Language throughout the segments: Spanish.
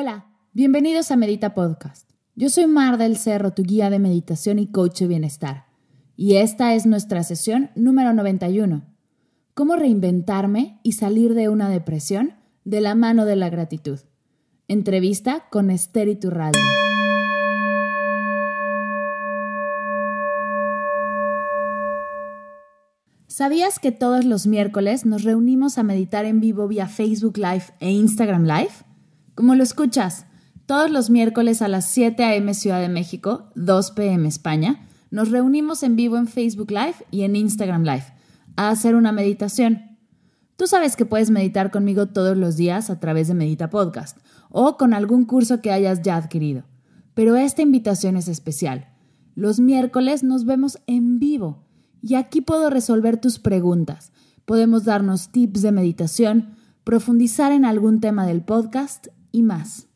Hola, bienvenidos a Medita Podcast. Yo soy Mar del Cerro, tu guía de meditación y coach de bienestar. Y esta es nuestra sesión número 91. ¿Cómo reinventarme y salir de una depresión de la mano de la gratitud? Entrevista con Esther Iturralde. ¿Sabías que todos los miércoles nos reunimos a meditar en vivo vía Facebook Live e Instagram Live? Como lo escuchas, todos los miércoles a las 7 a.m. Ciudad de México, 2 p.m. España, nos reunimos en vivo en Facebook Live y en Instagram Live a hacer una meditación. Tú sabes que puedes meditar conmigo todos los días a través de Medita Podcast o con algún curso que hayas ya adquirido. Pero esta invitación es especial. Los miércoles nos vemos en vivo y aquí puedo resolver tus preguntas. Podemos darnos tips de meditación, profundizar en algún tema del podcast y más.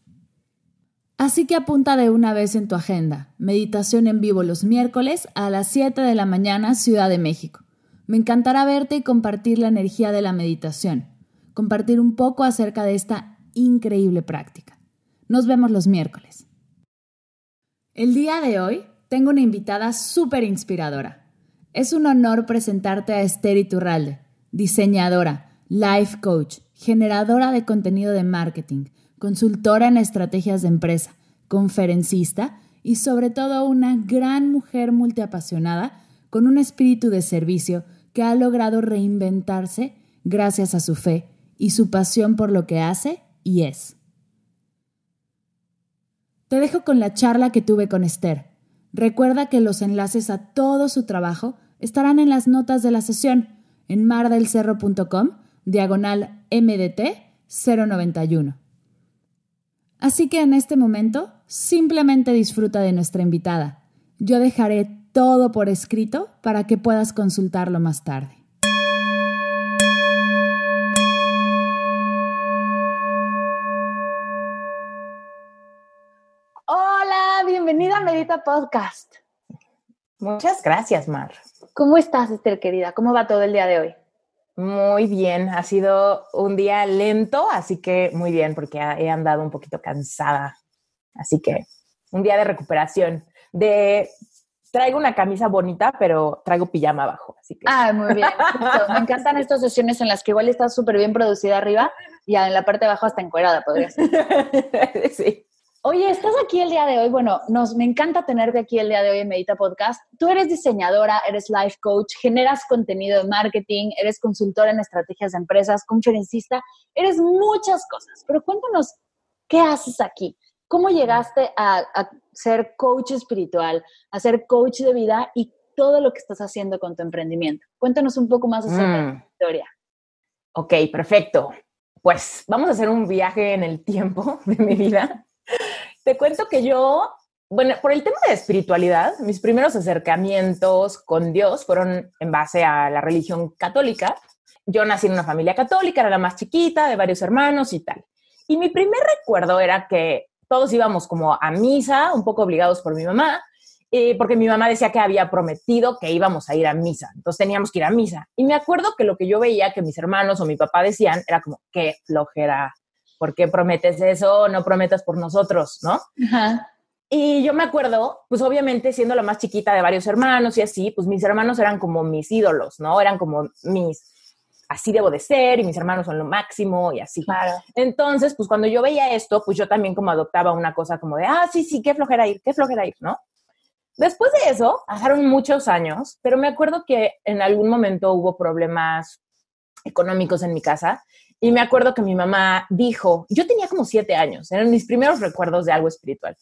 Así que apunta de una vez en tu agenda. Meditación en vivo los miércoles a las 7 de la mañana, Ciudad de México. Me encantará verte y compartir la energía de la meditación. Compartir un poco acerca de esta increíble práctica. Nos vemos los miércoles. El día de hoy tengo una invitada súper inspiradora. Es un honor presentarte a Esther Iturralde, diseñadora, life coach, generadora de contenido de marketing, consultora en estrategias de empresa, conferencista y sobre todo una gran mujer multiapasionada con un espíritu de servicio que ha logrado reinventarse gracias a su fe y su pasión por lo que hace y es. Te dejo con la charla que tuve con Esther. Recuerda que los enlaces a todo su trabajo estarán en las notas de la sesión en mardelcerro.com/MDT091. Así que en este momento, simplemente disfruta de nuestra invitada. Yo dejaré todo por escrito para que puedas consultarlo más tarde. Hola, bienvenida a Medita Podcast. Muchas gracias, Mar. ¿Cómo estás, Esther, querida? ¿Cómo va todo el día de hoy? Muy bien, ha sido un día lento, así que muy bien, porque he andado un poquito cansada. Así que un día de recuperación. Traigo una camisa bonita, pero traigo pijama abajo. Así que... muy bien. Justo. Me encantan estas sesiones en las que igual estás súper bien producida arriba y en la parte de abajo hasta encuerada, podría ser. Sí. Oye, estás aquí el día de hoy. Bueno, me encanta tenerte aquí el día de hoy en Medita Podcast. Tú eres diseñadora, eres life coach, generas contenido de marketing, eres consultora en estrategias de empresas, conferencista, eres muchas cosas. Pero cuéntanos, ¿qué haces aquí? ¿Cómo llegaste a ser coach espiritual, a ser coach de vida y todo lo que estás haciendo con tu emprendimiento? Cuéntanos un poco más acerca de tu historia. Ok, perfecto. Pues vamos a hacer un viaje en el tiempo de mi vida. Te cuento que por el tema de espiritualidad, mis primeros acercamientos con Dios fueron en base a la religión católica. Yo nací en una familia católica, era la más chiquita, de varios hermanos y tal. Y mi primer recuerdo era que todos íbamos como a misa, un poco obligados por mi mamá, porque mi mamá decía que había prometido que íbamos a ir a misa. Entonces teníamos que ir a misa. Y me acuerdo que lo que yo veía que mis hermanos o mi papá decían era como, qué flojera. ¿Por qué prometes eso? No prometas por nosotros, ¿no? Ajá. Y yo me acuerdo, pues obviamente siendo la más chiquita de varios hermanos y así, pues mis hermanos eran como mis ídolos, ¿no? Eran como así debo de ser y mis hermanos son lo máximo y así. Claro. Entonces, pues cuando yo veía esto, pues yo también como adoptaba una cosa como de, sí, qué flojera ir, ¿no? Después de eso, pasaron muchos años, pero me acuerdo que en algún momento hubo problemas económicos en mi casa. Y me acuerdo que mi mamá dijo, yo tenía como 7 años, eran mis primeros recuerdos de algo espiritual.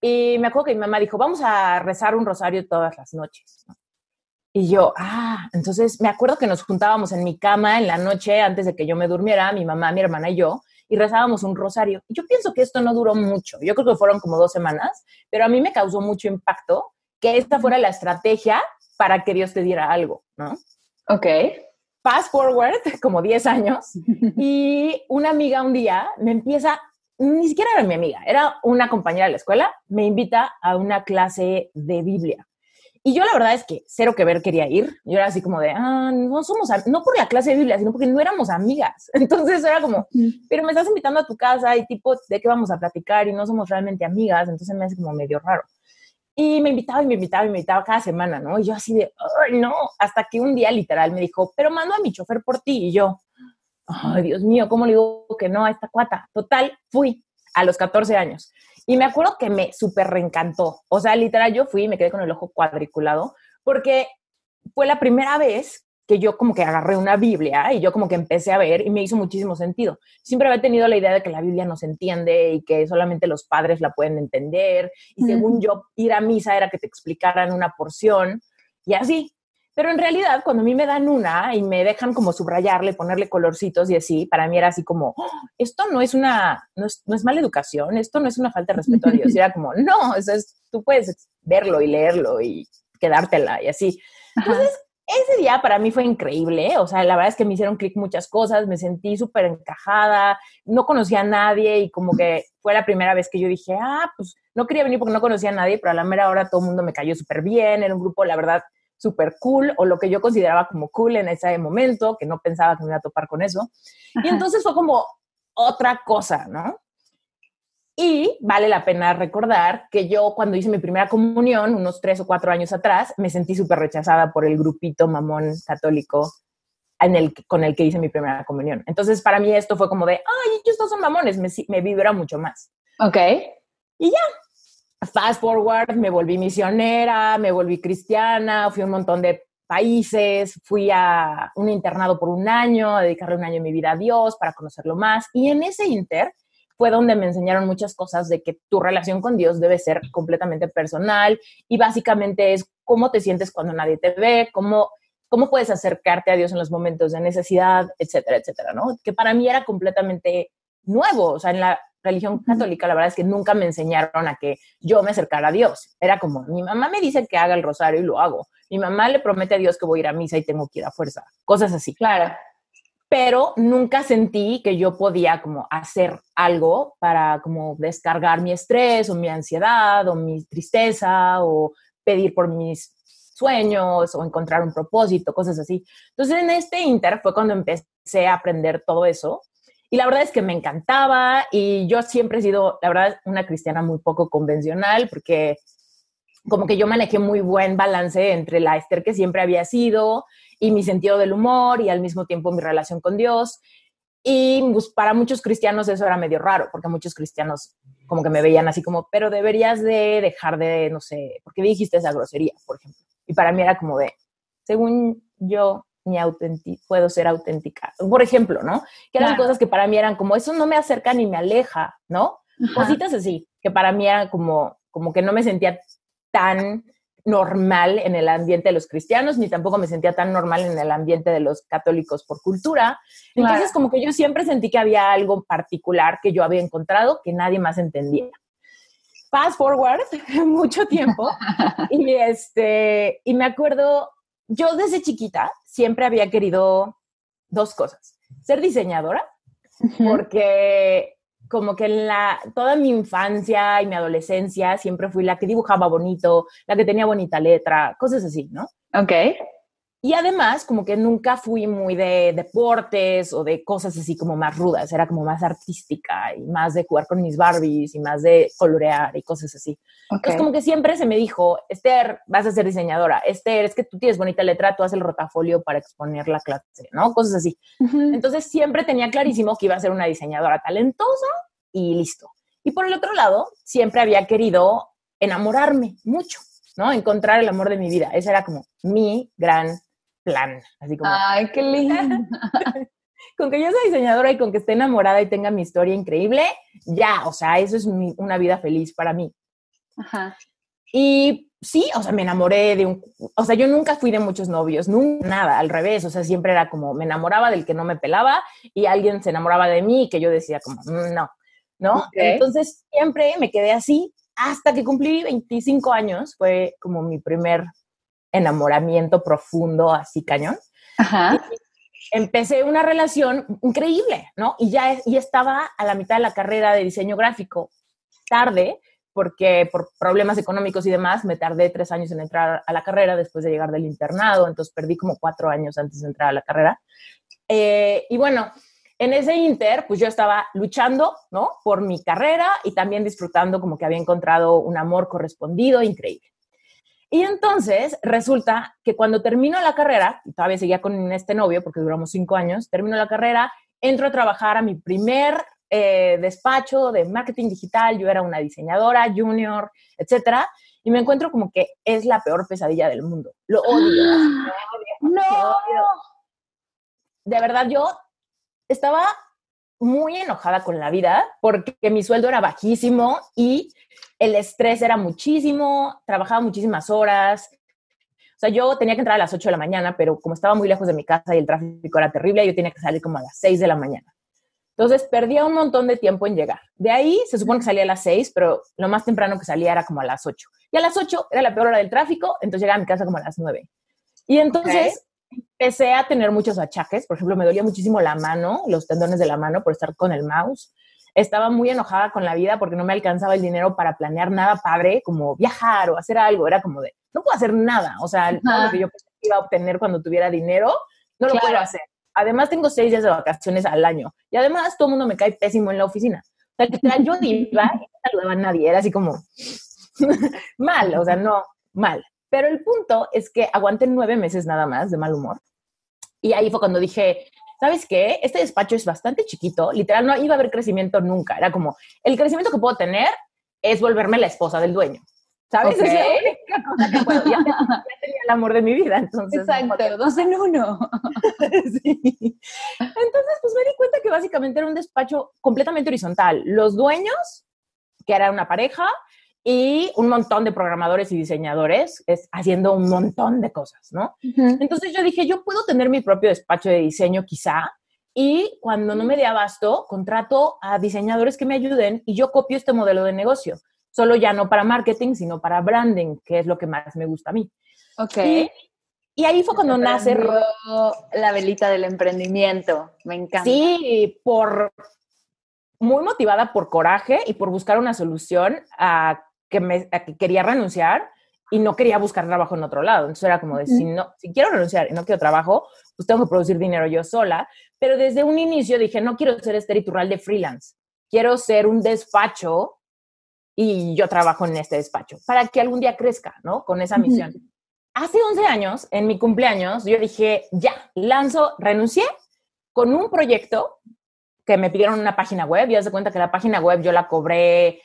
Y me acuerdo que mi mamá dijo, vamos a rezar un rosario todas las noches, ¿no? Y yo, entonces me acuerdo que nos juntábamos en mi cama en la noche antes de que yo me durmiera, mi mamá, mi hermana y yo, y rezábamos un rosario. Y yo pienso que esto no duró mucho, yo creo que fueron como 2 semanas, pero a mí me causó mucho impacto que esta fuera la estrategia para que Dios te diera algo, ¿no? Ok. Fast forward, como 10 años, y una amiga un día me empieza, ni siquiera era mi amiga, era una compañera de la escuela, me invita a una clase de Biblia. Y yo la verdad es que cero que ver quería ir. Yo era así como de, no por la clase de Biblia, sino porque no éramos amigas. Entonces era como, pero me estás invitando a tu casa y tipo, ¿de qué vamos a platicar? Y no somos realmente amigas. Entonces me hace como medio raro. Y me invitaba cada semana, ¿no? Y yo así de, ¡ay, no! Hasta que un día literal me dijo, pero mando a mi chofer por ti. Y yo, ¡ay, Dios mío! ¿Cómo le digo que no a esta cuata? Total, fui a los 14 años. Y me acuerdo que me súper reencantó. O sea, literal, yo fui y me quedé con el ojo cuadriculado porque fue la primera vez que yo como que agarré una Biblia y yo como que empecé a ver y me hizo muchísimo sentido. Siempre había tenido la idea de que la Biblia no se entiende y que solamente los padres la pueden entender y según yo ir a misa era que te explicaran una porción y así. Pero en realidad cuando a mí me dan una y me dejan como subrayarle, ponerle colorcitos y así, para mí era así como, esto no es no es mala educación, esto no es una falta de respeto a Dios. Y era como, no, eso es, tú puedes verlo y leerlo y quedártela y así. Entonces, ese día para mí fue increíble, o sea, la verdad es que me hicieron clic muchas cosas, me sentí súper encajada, no conocía a nadie y como que fue la primera vez que yo dije, pues no quería venir porque no conocía a nadie, pero a la mera hora todo el mundo me cayó súper bien, era un grupo, la verdad, súper cool, o lo que yo consideraba como cool en ese momento, que no pensaba que me iba a topar con eso. Y entonces fue como otra cosa, ¿no? Y vale la pena recordar que yo cuando hice mi primera comunión, unos 3 o 4 años atrás, me sentí súper rechazada por el grupito mamón católico con el que hice mi primera comunión. Entonces, para mí esto fue como de, ay, estos son mamones, me vibra mucho más. Ok. Y ya, fast forward, me volví misionera, me volví cristiana, fui a un montón de países, fui a un internado por un año, a dedicarle un año de mi vida a Dios para conocerlo más. Y en ese inter fue donde me enseñaron muchas cosas de que tu relación con Dios debe ser completamente personal y básicamente es cómo te sientes cuando nadie te ve, cómo puedes acercarte a Dios en los momentos de necesidad, etcétera, etcétera, ¿no? Que para mí era completamente nuevo, o sea, en la religión católica la verdad es que nunca me enseñaron a que yo me acercara a Dios. Era como, mi mamá me dice que haga el rosario y lo hago. Mi mamá le promete a Dios que voy a ir a misa y tengo que ir a fuerza. Cosas así. Claro. Pero nunca sentí que yo podía como hacer algo para como descargar mi estrés o mi ansiedad o mi tristeza o pedir por mis sueños o encontrar un propósito, cosas así. Entonces en este inter fue cuando empecé a aprender todo eso y la verdad es que me encantaba y yo siempre he sido, la verdad, una cristiana muy poco convencional porque como que yo manejé muy buen balance entre la Esther que siempre había sido y mi sentido del humor y al mismo tiempo mi relación con Dios. Y pues, para muchos cristianos eso era medio raro, porque muchos cristianos como que me veían así como, pero deberías de dejar de, no sé, ¿por qué dijiste esa grosería, por ejemplo? Y para mí era como de, según yo, puedo ser auténtica. Por ejemplo, ¿no? Que eran cosas que para mí eran como, eso no me acerca ni me aleja, ¿no? Cositas así, que para mí eran como que no me sentía tan normal en el ambiente de los cristianos, ni tampoco me sentía tan normal en el ambiente de los católicos por cultura. Entonces, como que yo siempre sentí que había algo particular que yo había encontrado que nadie más entendía. Fast forward, mucho tiempo, y me acuerdo, yo desde chiquita siempre había querido 2 cosas. Ser diseñadora, porque como que en toda mi infancia y mi adolescencia siempre fui la que dibujaba bonito, la que tenía bonita letra, cosas así, ¿no? Ok. Y además, como que nunca fui muy de deportes o de cosas así como más rudas, era como más artística y más de jugar con mis Barbies y más de colorear y cosas así. Okay. Entonces, como que siempre se me dijo, Esther, vas a ser diseñadora. Esther, es que tú tienes bonita letra, tú haces el rotafolio para exponer la clase, ¿no? Cosas así. Entonces, siempre tenía clarísimo que iba a ser una diseñadora talentosa y listo. Y por el otro lado, siempre había querido enamorarme mucho, ¿no? Encontrar el amor de mi vida. Ese era como mi gran plan, así como... ¡Ay, qué lindo! Con que yo sea diseñadora y con que esté enamorada y tenga mi historia increíble, ya, o sea, eso es una vida feliz para mí. Ajá. Y sí, o sea, me enamoré o sea, yo nunca fui de muchos novios, nunca, nada, al revés, o sea, siempre era como, me enamoraba del que no me pelaba y alguien se enamoraba de mí y que yo decía como, no, Okay. Entonces siempre me quedé así hasta que cumplí 25 años, fue como mi primer enamoramiento profundo, así cañón. Ajá. Y empecé una relación increíble, ¿no? Y estaba a la mitad de la carrera de diseño gráfico. Tarde, porque por problemas económicos y demás me tardé 3 años en entrar a la carrera después de llegar del internado, entonces perdí como 4 años antes de entrar a la carrera. Y bueno, en ese inter, pues yo estaba luchando, ¿no? Por mi carrera y también disfrutando como que había encontrado un amor correspondido increíble. Y entonces resulta que cuando termino la carrera, y todavía seguía con este novio porque duramos 5 años, termino la carrera, entro a trabajar a mi primer despacho de marketing digital, yo era una diseñadora junior, etcétera, y me encuentro como que es la peor pesadilla del mundo. Lo odio. ¡No! Lo odio. De verdad, yo estaba muy enojada con la vida porque mi sueldo era bajísimo y el estrés era muchísimo, trabajaba muchísimas horas. O sea, yo tenía que entrar a las 8 de la mañana, pero como estaba muy lejos de mi casa y el tráfico era terrible, yo tenía que salir como a las 6 de la mañana. Entonces, perdía un montón de tiempo en llegar. De ahí, se supone que salía a las 6, pero lo más temprano que salía era como a las 8. Y a las 8 era la peor hora del tráfico, entonces llegaba a mi casa como a las 9. Y entonces empecé a tener muchos achaques. Por ejemplo, me dolía muchísimo la mano, los tendones de la mano por estar con el mouse. Estaba muy enojada con la vida porque no me alcanzaba el dinero para planear nada padre, como viajar o hacer algo. Era como de, no puedo hacer nada. O sea, todo lo que yo iba a obtener cuando tuviera dinero, no lo puedo hacer. Además, tengo 6 días de vacaciones al año. Y además, todo el mundo me cae pésimo en la oficina. O sea, literal, yo iba y no saludaba a nadie. Era así como mal, o sea, no, mal. Pero el punto es que aguanté 9 meses nada más de mal humor. Y ahí fue cuando dije, ¿sabes qué? Este despacho es bastante chiquito. Literal, no iba a haber crecimiento nunca. Era como, el crecimiento que puedo tener es volverme la esposa del dueño. ¿Sabes? Okay. Es la única cosa que puedo. Ya tenía el amor de mi vida, entonces. Exacto, no 2 en 1. Sí. Entonces, pues me di cuenta que básicamente era un despacho completamente horizontal. Los dueños, que era una pareja, y un montón de programadores y diseñadores haciendo un montón de cosas, ¿no? Entonces yo dije, yo puedo tener mi propio despacho de diseño quizá, y cuando no me dé abasto, contrato a diseñadores que me ayuden y yo copio este modelo de negocio. Solo ya no para marketing, sino para branding, que es lo que más me gusta a mí. Ok. Y ahí fue cuando nace la velita del emprendimiento. Me encanta. Sí, muy motivada por coraje y por buscar una solución a que quería renunciar y no quería buscar trabajo en otro lado. Entonces era como de, si quiero renunciar y no quiero trabajo, pues tengo que producir dinero yo sola. Pero desde un inicio dije, no quiero ser Esther Iturralde freelance. Quiero ser un despacho y yo trabajo en este despacho para que algún día crezca, ¿no? Con esa misión. Hace 11 años, en mi cumpleaños, yo dije, ya, renuncié con un proyecto que me pidieron una página web y haz de cuenta que la página web yo la cobré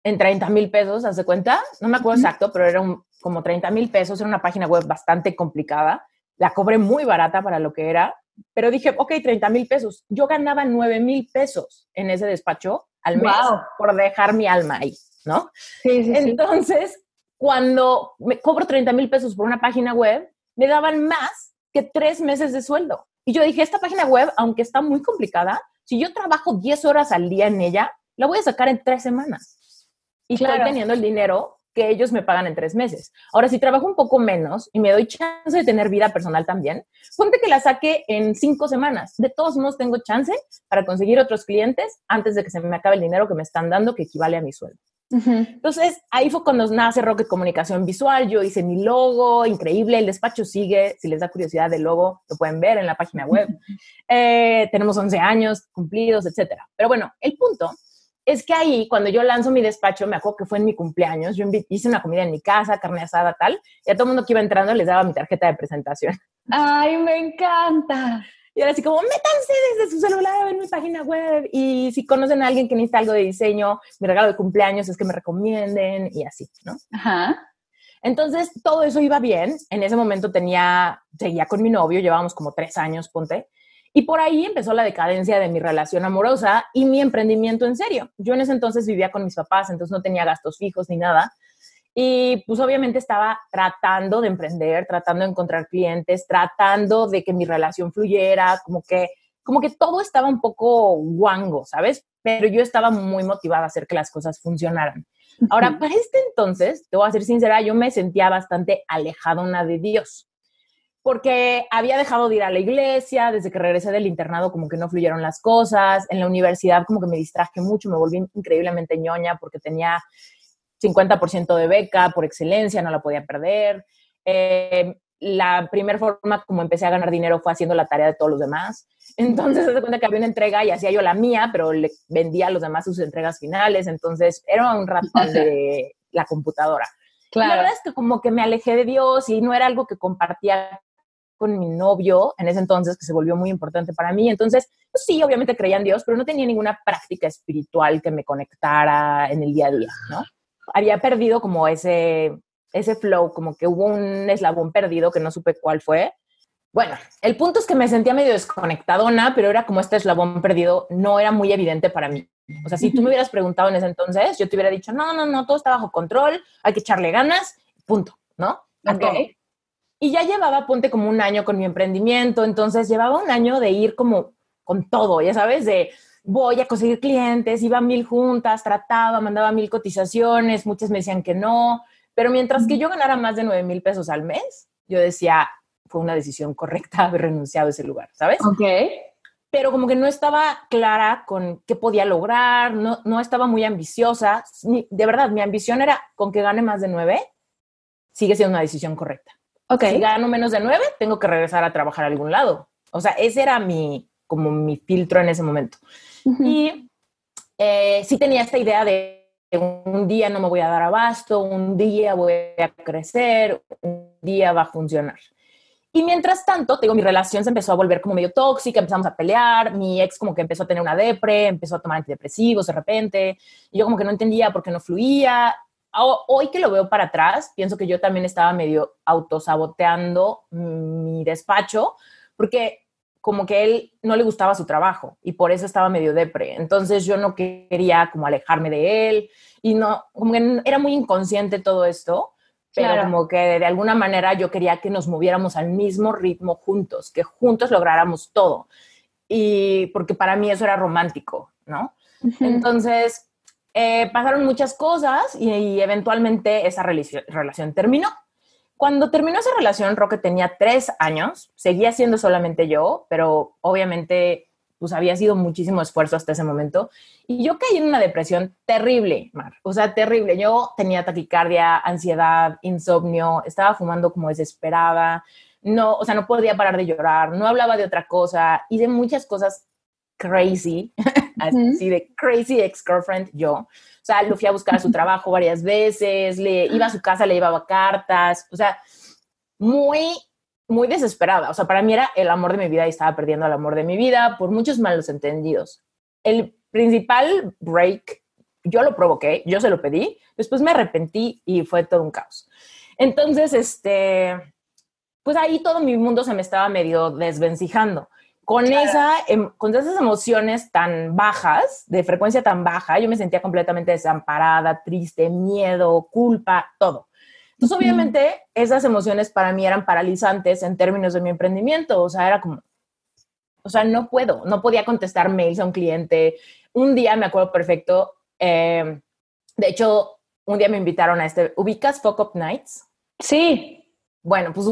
en 30,000 pesos, haz de cuenta, no me acuerdo exacto, pero era como 30,000 pesos, era una página web bastante complicada, la cobré muy barata para lo que era, pero dije, ok, 30,000 pesos, yo ganaba 9,000 pesos en ese despacho al mes por dejar mi alma ahí, ¿no? Sí. Entonces, cuando me cobro 30,000 pesos por una página web, me daban más que 3 meses de sueldo. Y yo dije, esta página web, aunque está muy complicada, si yo trabajo 10 horas al día en ella, la voy a sacar en 3 semanas. Y estoy teniendo el dinero que ellos me pagan en 3 meses. Ahora, si trabajo un poco menos y me doy chance de tener vida personal también, ponte que la saque en 5 semanas. De todos modos, tengo chance para conseguir otros clientes antes de que se me acabe el dinero que me están dando, que equivale a mi sueldo. Entonces, ahí fue cuando nace Rocket Comunicación Visual. Yo hice mi logo, increíble. El despacho sigue. Si les da curiosidad del logo, lo pueden ver en la página web. Tenemos 11 años cumplidos, etcétera. Pero bueno, el punto es que ahí, cuando yo lanzo mi despacho, me acuerdo que fue en mi cumpleaños, yo hice una comida en mi casa, carne asada, tal, y a todo el mundo que iba entrando les daba mi tarjeta de presentación. ¡Ay, me encanta! Y era así como, métanse desde su celular en mi página web, y si conocen a alguien que necesita algo de diseño, mi regalo de cumpleaños es que me recomienden, y así, ¿no? Ajá. Entonces, todo eso iba bien. En ese momento seguía con mi novio, llevábamos como 3 años, ponte, y por ahí empezó la decadencia de mi relación amorosa y mi emprendimiento en serio. Yo en ese entonces vivía con mis papás, entonces no tenía gastos fijos ni nada. Y pues obviamente estaba tratando de emprender, tratando de encontrar clientes, tratando de que mi relación fluyera, como que todo estaba un poco guango, ¿sabes? Pero yo estaba muy motivada a hacer que las cosas funcionaran. Ahora, para este entonces, te voy a ser sincera, yo me sentía bastante alejada de Dios. porque había dejado de ir a la iglesia, desde que regresé del internado como que no fluyeron las cosas, en la universidad como que me distraje mucho, me volví increíblemente ñoña porque tenía 50% de beca por excelencia, no la podía perder. La primera forma como empecé a ganar dinero fue haciendo la tarea de todos los demás. Entonces, se da cuenta que había una entrega y hacía yo la mía, pero le vendía a los demás sus entregas finales. Entonces, era un ratón de la computadora. Claro. Y la verdad es que como que me alejé de Dios y no era algo que compartía con mi novio en ese entonces, que se volvió muy importante para mí. Entonces, pues sí, obviamente creía en Dios, pero no tenía ninguna práctica espiritual que me conectara en el día a día, ¿no? Había perdido como ese flow, como que hubo un eslabón perdido que no supe cuál fue. Bueno, el punto es que me sentía medio desconectadona, pero era como este eslabón perdido, no era muy evidente para mí. O sea, si tú me hubieras preguntado en ese entonces, yo te hubiera dicho, no, todo está bajo control, hay que echarle ganas, punto, ¿no? Ok. Y ya llevaba, ponte como un año con mi emprendimiento, entonces llevaba un año de ir como con todo, ya sabes, de voy a conseguir clientes, iba a 1000 juntas, trataba, mandaba 1000 cotizaciones, muchas me decían que no, pero mientras que yo ganara más de 9,000 pesos al mes, yo decía, fue una decisión correcta haber renunciado a ese lugar, ¿sabes? Ok. Pero como que no estaba clara con qué podía lograr, no estaba muy ambiciosa. De verdad, mi ambición era con que gane más de 9, sigue siendo una decisión correcta. Ok. Si gano menos de 9, tengo que regresar a trabajar a algún lado. O sea, ese era como mi filtro en ese momento. Y sí tenía esta idea de un día no me voy a dar abasto, un día voy a crecer, un día va a funcionar. Y mientras tanto, te digo, mi relación se empezó a volver como medio tóxica, empezamos a pelear, mi ex como que empezó a tener una depre, empezó a tomar antidepresivos de repente, y yo como que no entendía por qué no fluía. Hoy que lo veo para atrás, pienso que yo también estaba medio autosaboteando mi despacho, porque como que él no le gustaba su trabajo y por eso estaba medio depre. Entonces yo no quería como alejarme de él y no, como que era muy inconsciente todo esto, pero Claro. como que de alguna manera yo quería que nos moviéramos al mismo ritmo juntos, que juntos lográramos todo. Y porque para mí eso era romántico, ¿no? Entonces, pasaron muchas cosas y eventualmente esa relación terminó. Cuando terminó esa relación, Roque tenía 3 años, seguía siendo solamente yo, pero obviamente pues había sido muchísimo esfuerzo hasta ese momento. Y yo caí en una depresión terrible, Mar. O sea, terrible. Yo tenía taquicardia, ansiedad, insomnio, estaba fumando como desesperada. No, o sea, no podía parar de llorar, no hablaba de otra cosa, hice muchas cosas crazy, así de crazy ex-girlfriend yo. O sea, lo fui a buscar a su trabajo varias veces, le iba a su casa, le llevaba cartas, o sea, muy, muy desesperada. O sea, para mí era el amor de mi vida y estaba perdiendo el amor de mi vida por muchos malos entendidos. El principal break, yo lo provoqué, yo se lo pedí, después me arrepentí y fue todo un caos. Entonces, pues ahí todo mi mundo se me estaba medio desvencijando. Con, con esas emociones tan bajas, de frecuencia tan baja, yo me sentía completamente desamparada, triste, miedo, culpa, todo. Entonces, obviamente, esas emociones para mí eran paralizantes en términos de mi emprendimiento. O sea, era como, o sea, no podía contestar mails a un cliente. Un día me acuerdo perfecto, de hecho, un día me invitaron a ¿ubicas Fuck Up Nights? Sí. Bueno, pues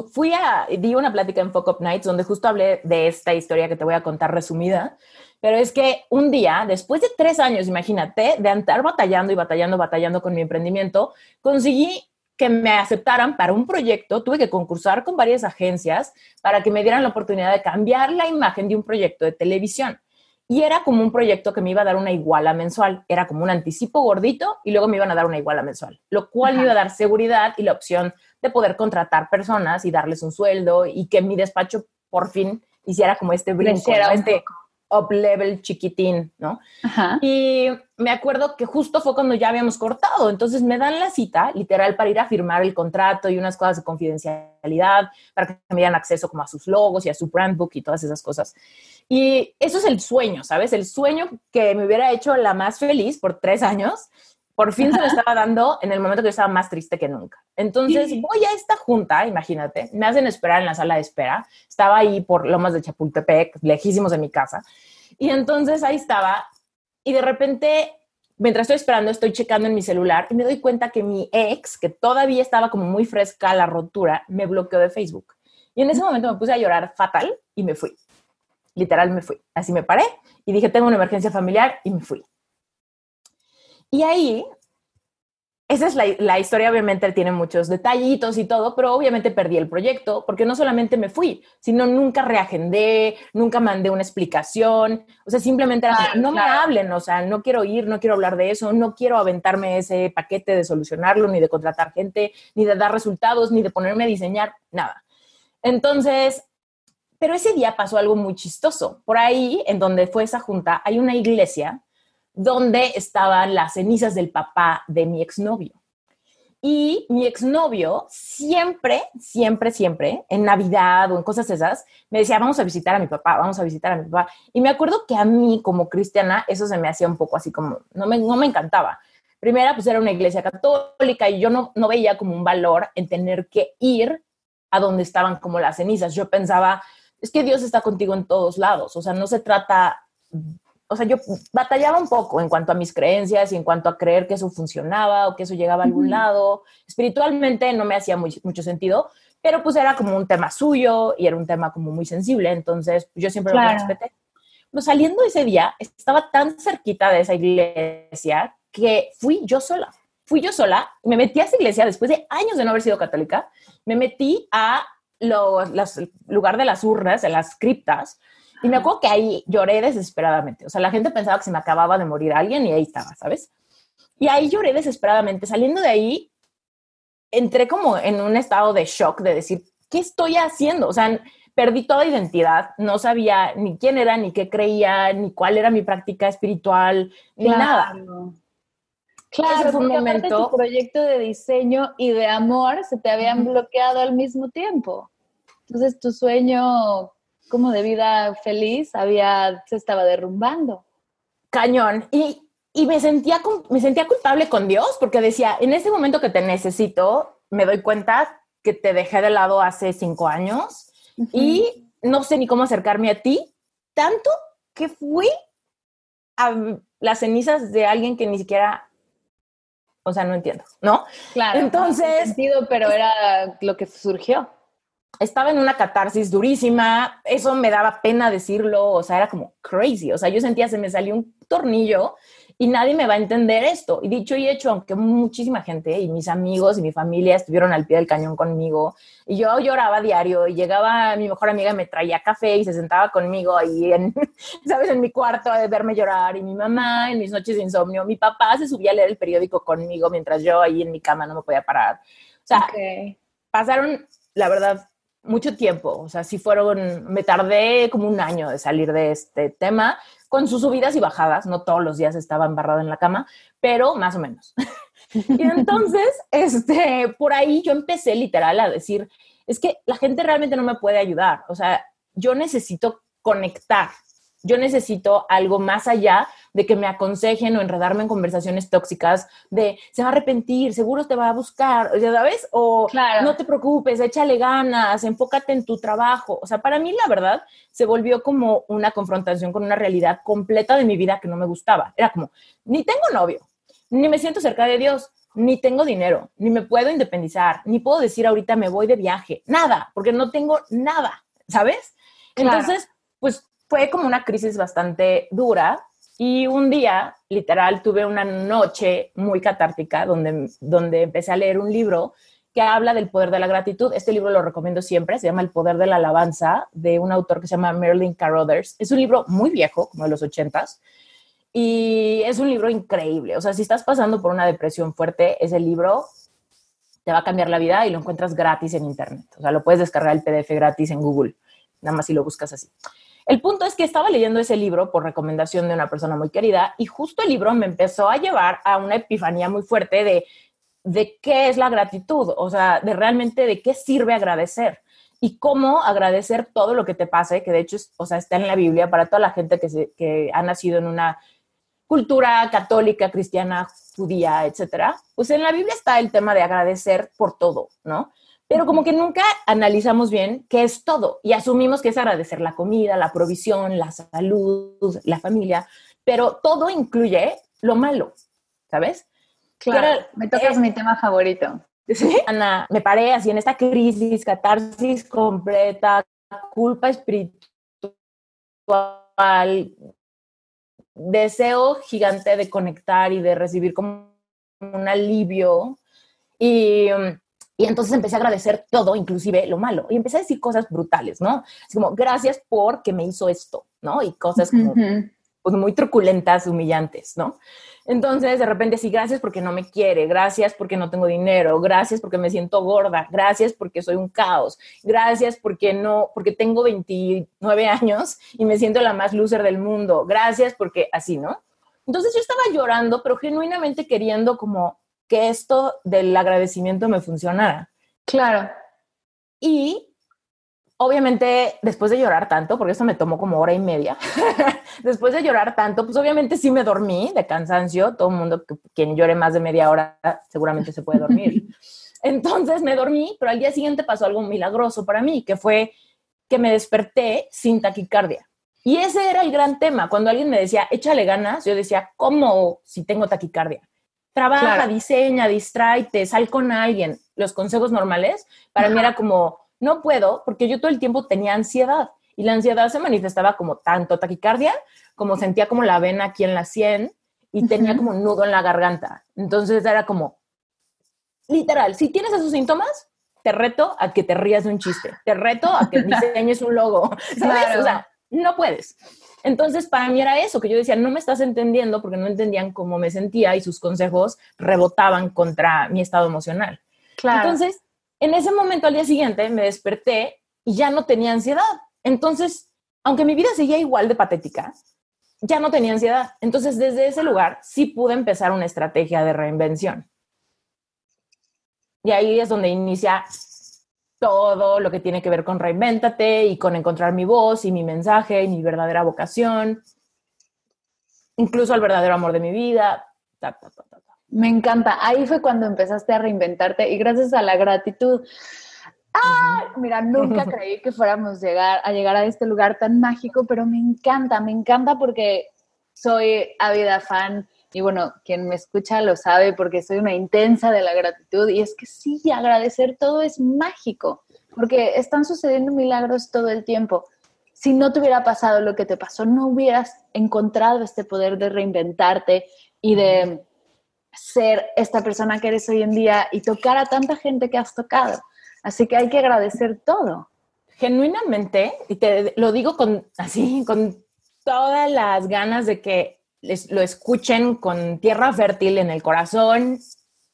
di una plática en Fuck Up Nights donde justo hablé de esta historia que te voy a contar resumida, pero es que un día, después de 3 años, imagínate, de andar batallando con mi emprendimiento, conseguí que me aceptaran para un proyecto, tuve que concursar con varias agencias para que me dieran la oportunidad de cambiar la imagen de un proyecto de televisión. Y era como un proyecto que me iba a dar una iguala mensual. Era como un anticipo gordito y luego me iban a dar una iguala mensual, lo cual me iba a dar seguridad y la opción de poder contratar personas y darles un sueldo y que mi despacho por fin hiciera como este brinco, ¿no? Este up-level chiquitín, ¿no? Ajá. Y me acuerdo que justo fue cuando ya habíamos cortado, entonces me dan la cita, literal, para ir a firmar el contrato y unas cosas de confidencialidad, para que me dieran acceso como a sus logos y a su brand book y todas esas cosas. Y eso es el sueño, ¿sabes? El sueño que me hubiera hecho la más feliz por 3 años, por fin se me estaba dando en el momento que yo estaba más triste que nunca. Entonces voy a esta junta, imagínate, me hacen esperar en la sala de espera. Estaba ahí por Lomas de Chapultepec, lejísimos de mi casa. Y entonces ahí estaba y de repente, mientras estoy esperando, estoy checando en mi celular y me doy cuenta que mi ex, que todavía estaba como muy fresca la rotura, me bloqueó de Facebook. Y en ese momento me puse a llorar fatal y me fui. Literal me fui. Así me paré y dije, tengo una emergencia familiar y me fui. Y ahí, esa es la historia, obviamente tiene muchos detallitos y todo, pero obviamente perdí el proyecto porque no solamente me fui, sino nunca reagendé, nunca mandé una explicación, o sea, simplemente era como, no me hablen, o sea, no quiero ir, no quiero hablar de eso, no quiero aventarme ese paquete de solucionarlo, ni de contratar gente, ni de dar resultados, ni de ponerme a diseñar, nada. Entonces, pero ese día pasó algo muy chistoso. Por ahí, en donde fue esa junta, hay una iglesia donde estaban las cenizas del papá de mi exnovio. Y mi exnovio siempre, siempre, siempre, en Navidad o en cosas esas, me decía, vamos a visitar a mi papá, vamos a visitar a mi papá. Y me acuerdo que a mí, como cristiana, eso se me hacía un poco así como, no me encantaba. Primera, pues era una iglesia católica y yo no veía como un valor en tener que ir a donde estaban como las cenizas. Yo pensaba, es que Dios está contigo en todos lados, o sea, no se trata, o sea, yo batallaba un poco en cuanto a mis creencias y en cuanto a creer que eso funcionaba o que eso llegaba a algún lado. Espiritualmente no me hacía mucho sentido, pero pues era como un tema suyo y era un tema como muy sensible, entonces yo siempre lo respeté. Pero saliendo ese día, estaba tan cerquita de esa iglesia que fui yo sola. Me metí a esa iglesia después de años de no haber sido católica, me metí a lugar de las urnas, de las criptas, y me acuerdo que ahí lloré desesperadamente. O sea, la gente pensaba que se me acababa de morir alguien y ahí estaba, ¿sabes? Y ahí lloré desesperadamente. Saliendo de ahí, entré como en un estado de shock de decir, ¿qué estoy haciendo? O sea, perdí toda identidad, no sabía ni quién era, ni qué creía, ni cuál era mi práctica espiritual, ni nada. Claro, ese fue un porque aparte momento, tu proyecto de diseño y de amor se te habían bloqueado al mismo tiempo. Entonces tu sueño como de vida feliz se estaba derrumbando. cañón. Y me sentía culpable con Dios porque decía, en ese momento que te necesito, me doy cuenta que te dejé de lado hace 5 años y no sé ni cómo acercarme a ti, tanto que fui a las cenizas de alguien que ni siquiera, o sea, no entiendo, ¿no? Claro, entonces, no sentido, pero era lo que surgió. Estaba en una catarsis durísima, eso me daba pena decirlo, o sea, era como crazy, o sea, yo sentía se me salió un tornillo y nadie me va a entender esto. Y dicho y hecho, aunque muchísima gente y mis amigos y mi familia estuvieron al pie del cañón conmigo y yo lloraba diario y llegaba mi mejor amiga, me traía café y se sentaba conmigo ahí ¿sabes? En mi cuarto a verme llorar, y mi mamá en mis noches de insomnio, mi papá se subía a leer el periódico conmigo mientras yo ahí en mi cama no me podía parar. O sea, pasaron, la verdad, mucho tiempo, o sea, me tardé como 1 año de salir de este tema, con sus subidas y bajadas, no todos los días estaba embarrada en la cama, pero más o menos. Y entonces, por ahí yo empecé literal a decir, es que la gente realmente no me puede ayudar, o sea, yo necesito conectar, yo necesito algo más allá de que me aconsejen o enredarme en conversaciones tóxicas de se va a arrepentir, seguro te va a buscar, ¿sabes? O no te preocupes, échale ganas, enfócate en tu trabajo. O sea, para mí la verdad se volvió como una confrontación con una realidad completa de mi vida que no me gustaba. Era como, ni tengo novio, ni me siento cerca de Dios, ni tengo dinero, ni me puedo independizar, ni puedo decir ahorita me voy de viaje, nada, porque no tengo nada, ¿sabes? Entonces, pues fue como una crisis bastante dura. Y un día, literal, tuve una noche muy catártica donde empecé a leer un libro que habla del poder de la gratitud. Este libro lo recomiendo siempre, se llama El poder de la alabanza, de un autor que se llama Merlin Carothers. Es un libro muy viejo, como de los 80s, y es un libro increíble. O sea, si estás pasando por una depresión fuerte, ese libro te va a cambiar la vida y lo encuentras gratis en internet. O sea, lo puedes descargar el PDF gratis en Google, nada más si lo buscas así. El punto es que estaba leyendo ese libro por recomendación de una persona muy querida y justo el libro me empezó a llevar a una epifanía muy fuerte de qué es la gratitud, o sea, de realmente de qué sirve agradecer y cómo agradecer todo lo que te pase, que de hecho o sea, está en la Biblia para toda la gente que ha nacido en una cultura católica, cristiana, judía, etcétera. Pues en la Biblia está el tema de agradecer por todo, ¿no? Pero como que nunca analizamos bien qué es todo y asumimos que es agradecer la comida, la provisión, la salud, la familia, pero todo incluye lo malo, ¿sabes? Claro, me tocas mi tema favorito. ¿Sí? Ana, me paré así en esta crisis, catarsis completa, culpa espiritual, deseo gigante de conectar y de recibir como un alivio. Y, y entonces empecé a agradecer todo, inclusive lo malo. Y empecé a decir cosas brutales, ¿no? Así como, gracias porque me hizo esto, ¿no? Y cosas como pues, muy truculentas, humillantes, ¿no? Entonces, de repente, sí, gracias porque no me quiere, gracias porque no tengo dinero, gracias porque me siento gorda, gracias porque soy un caos, gracias porque tengo 29 años y me siento la más loser del mundo, gracias porque así, ¿no? Entonces yo estaba llorando, pero genuinamente queriendo como que esto del agradecimiento me funcionara. Claro. Y obviamente, después de llorar tanto, porque esto me tomó como hora y media, después de llorar tanto, pues obviamente sí me dormí de cansancio. Todo el mundo, quien llore más de media hora, seguramente se puede dormir. Entonces me dormí, pero al día siguiente pasó algo milagroso para mí, que fue que me desperté sin taquicardia. Y ese era el gran tema. Cuando alguien me decía, échale ganas, yo decía, ¿cómo si tengo taquicardia? Trabaja, claro, diseña, distráete, sal con alguien. Los consejos normales, para mí era como, no puedo, porque yo todo el tiempo tenía ansiedad. Y la ansiedad se manifestaba como tanto taquicardia, como sentía como la vena aquí en la sien y tenía como un nudo en la garganta. Entonces era como, literal, si tienes esos síntomas, te reto a que te rías de un chiste. Te reto a que diseñes un logo. ¿Sabes? Claro. O sea, no puedes. Entonces, para mí era eso, que yo decía, no me estás entendiendo porque no entendían cómo me sentía y sus consejos rebotaban contra mi estado emocional. Claro. Entonces, en ese momento, al día siguiente, me desperté y ya no tenía ansiedad. Entonces, aunque mi vida seguía igual de patética, ya no tenía ansiedad. Entonces, desde ese lugar, sí pude empezar una estrategia de reinvención. Y ahí es donde inicia todo lo que tiene que ver con Reinvéntate y con encontrar mi voz y mi mensaje y mi verdadera vocación, incluso el verdadero amor de mi vida. Me encanta. Ahí fue cuando empezaste a reinventarte y gracias a la gratitud. ¡Ah! Mira, nunca creí que fuéramos a llegar a este lugar tan mágico, pero me encanta porque soy ávida fan. Y bueno, quien me escucha lo sabe porque soy una intensa de la gratitud. Y es que sí, agradecer todo es mágico, porque están sucediendo milagros todo el tiempo. Si no te hubiera pasado lo que te pasó, no hubieras encontrado este poder de reinventarte y de ser esta persona que eres hoy en día y tocar a tanta gente que has tocado. Así que hay que agradecer todo. Genuinamente, y te lo digo con todas las ganas de que lo escuchen con tierra fértil en el corazón,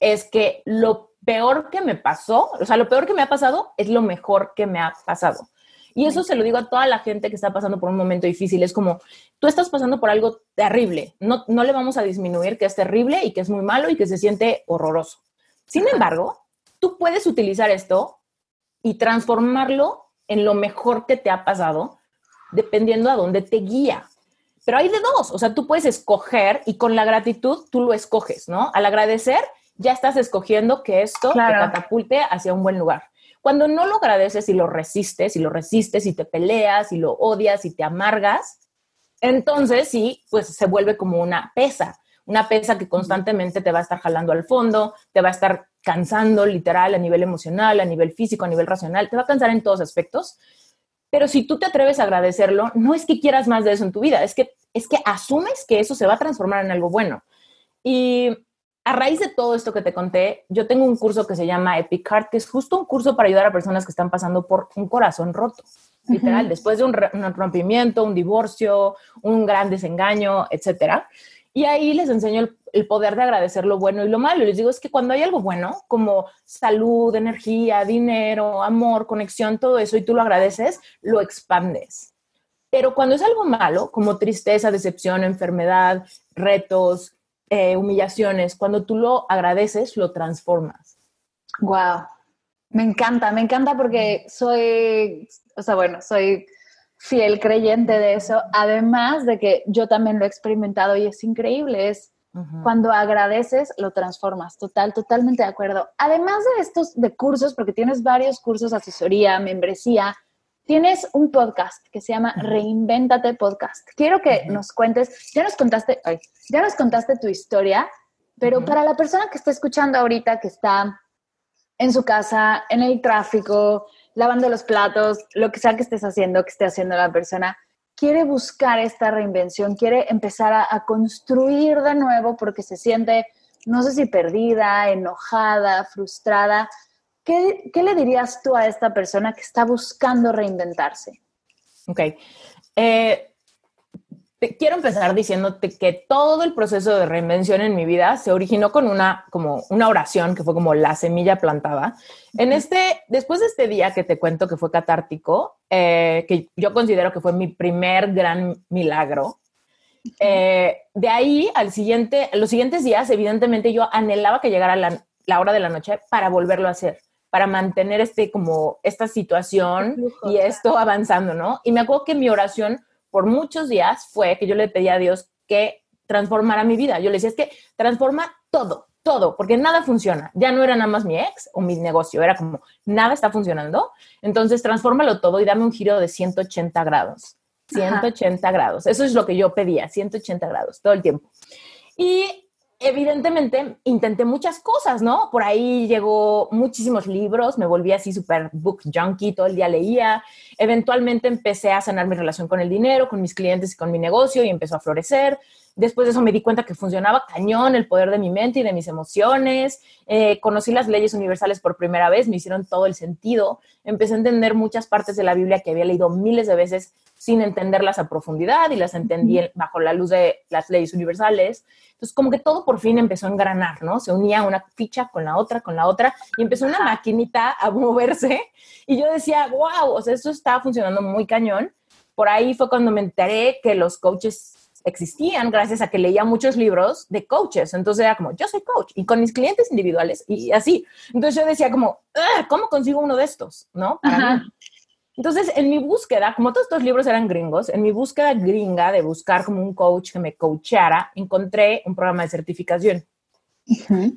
es que lo peor que me pasó, o sea, lo peor que me ha pasado es lo mejor que me ha pasado. Y eso se lo digo a toda la gente que está pasando por un momento difícil. Es como, tú estás pasando por algo terrible. No le vamos a disminuir que es terrible y que es muy malo y que se siente horroroso. Sin embargo, tú puedes utilizar esto y transformarlo en lo mejor que te ha pasado, dependiendo a dónde te guía. Pero hay de dos, o sea, tú puedes escoger y con la gratitud tú lo escoges, ¿no? Al agradecer, ya estás escogiendo que esto te catapulte hacia un buen lugar. Cuando no lo agradeces y lo resistes y te peleas y lo odias y te amargas, entonces sí, pues se vuelve como una pesa que constantemente te va a estar jalando al fondo, te va a estar cansando literal a nivel emocional, a nivel físico, a nivel racional, te va a cansar en todos aspectos. Pero si tú te atreves a agradecerlo, no es que quieras más de eso en tu vida, es que asumes que eso se va a transformar en algo bueno. Y a raíz de todo esto que te conté, yo tengo un curso que se llama Epic Heart, que es justo un curso para ayudar a personas que están pasando por un corazón roto. Literal, después de un rompimiento, un divorcio, un gran desengaño, etcétera. Y ahí les enseño el poder de agradecer lo bueno y lo malo. Y les digo, es que cuando hay algo bueno, como salud, energía, dinero, amor, conexión, todo eso, y tú lo agradeces, lo expandes. Pero cuando es algo malo, como tristeza, decepción, enfermedad, retos, humillaciones, cuando tú lo agradeces, lo transformas. Wow. Me encanta porque soy fiel creyente de eso, además de que yo también lo he experimentado y es increíble, cuando agradeces, lo transformas, totalmente de acuerdo. Además de estos de cursos, porque tienes varios cursos, asesoría, membresía, tienes un podcast que se llama Reinvéntate Podcast. Quiero que nos cuentes, ya nos contaste tu historia, pero para la persona que está escuchando ahorita, que está en su casa, en el tráfico, lavando los platos, lo que sea que estés haciendo, que esté haciendo la persona, quiere buscar esta reinvención, quiere empezar a construir de nuevo porque se siente, no sé si perdida, enojada, frustrada. ¿Qué le dirías tú a esta persona que está buscando reinventarse? Ok. Quiero empezar diciéndote que todo el proceso de reinvención en mi vida se originó con como una oración que fue como la semilla plantada. Después de este día que te cuento que fue catártico, que yo considero que fue mi primer gran milagro, de ahí los siguientes días, evidentemente yo anhelaba que llegara la hora de la noche para volverlo a hacer, para mantener esta situación y esto avanzando, ¿no? Y me acuerdo que mi oración por muchos días fue que yo le pedía a Dios que transformara mi vida. Yo le decía, es que transforma todo, porque nada funciona. Ya no era nada más mi ex o mi negocio, era como, nada está funcionando. Entonces, transfórmalo todo y dame un giro de 180 grados. 180 Ajá. grados. Eso es lo que yo pedía, 180 grados, todo el tiempo. Y evidentemente intenté muchas cosas, ¿no? Por ahí llegó muchísimos libros, me volví así súper book junkie, todo el día leía. Eventualmente empecé a sanar mi relación con el dinero, con mis clientes y con mi negocio y empezó a florecer. Después de eso me di cuenta que funcionaba cañón el poder de mi mente y de mis emociones. Conocí las leyes universales por primera vez, me hicieron todo el sentido. Empecé a entender muchas partes de la Biblia que había leído miles de veces sin entenderlas a profundidad y las entendí bajo la luz de las leyes universales. Entonces, como que todo por fin empezó a engranar, ¿no? Se unía una ficha con la otra, y empezó una maquinita a moverse. Y yo decía, wow, o sea, esto está funcionando muy cañón. Por ahí fue cuando me enteré que los coaches existían gracias a que leía muchos libros de coaches. Entonces era como, yo soy coach y con mis clientes individuales y así. Entonces yo decía como, ¿cómo consigo uno de estos? ¿No? Para mí. Entonces, en mi búsqueda, como todos estos libros eran gringos, en mi búsqueda gringa de buscar como un coach que me coachara, encontré un programa de certificación. Uh-huh.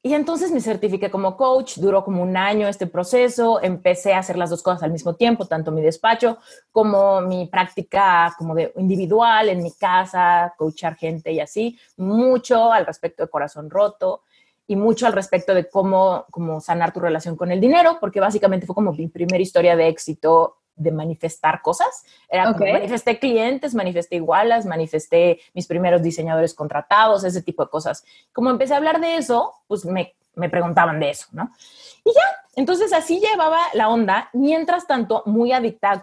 Y entonces me certifiqué como coach, duró como un año este proceso, empecé a hacer las dos cosas al mismo tiempo, tanto mi despacho como mi práctica como de individual en mi casa, coachar gente y así, mucho al respecto de corazón roto. Y mucho al respecto de cómo sanar tu relación con el dinero, porque básicamente fue como mi primera historia de éxito de manifestar cosas. Era como manifesté clientes, manifesté igualas, manifesté mis primeros diseñadores contratados, ese tipo de cosas. Como empecé a hablar de eso, pues me preguntaban de eso, ¿no? Y ya, entonces así llevaba la onda, mientras tanto muy adicta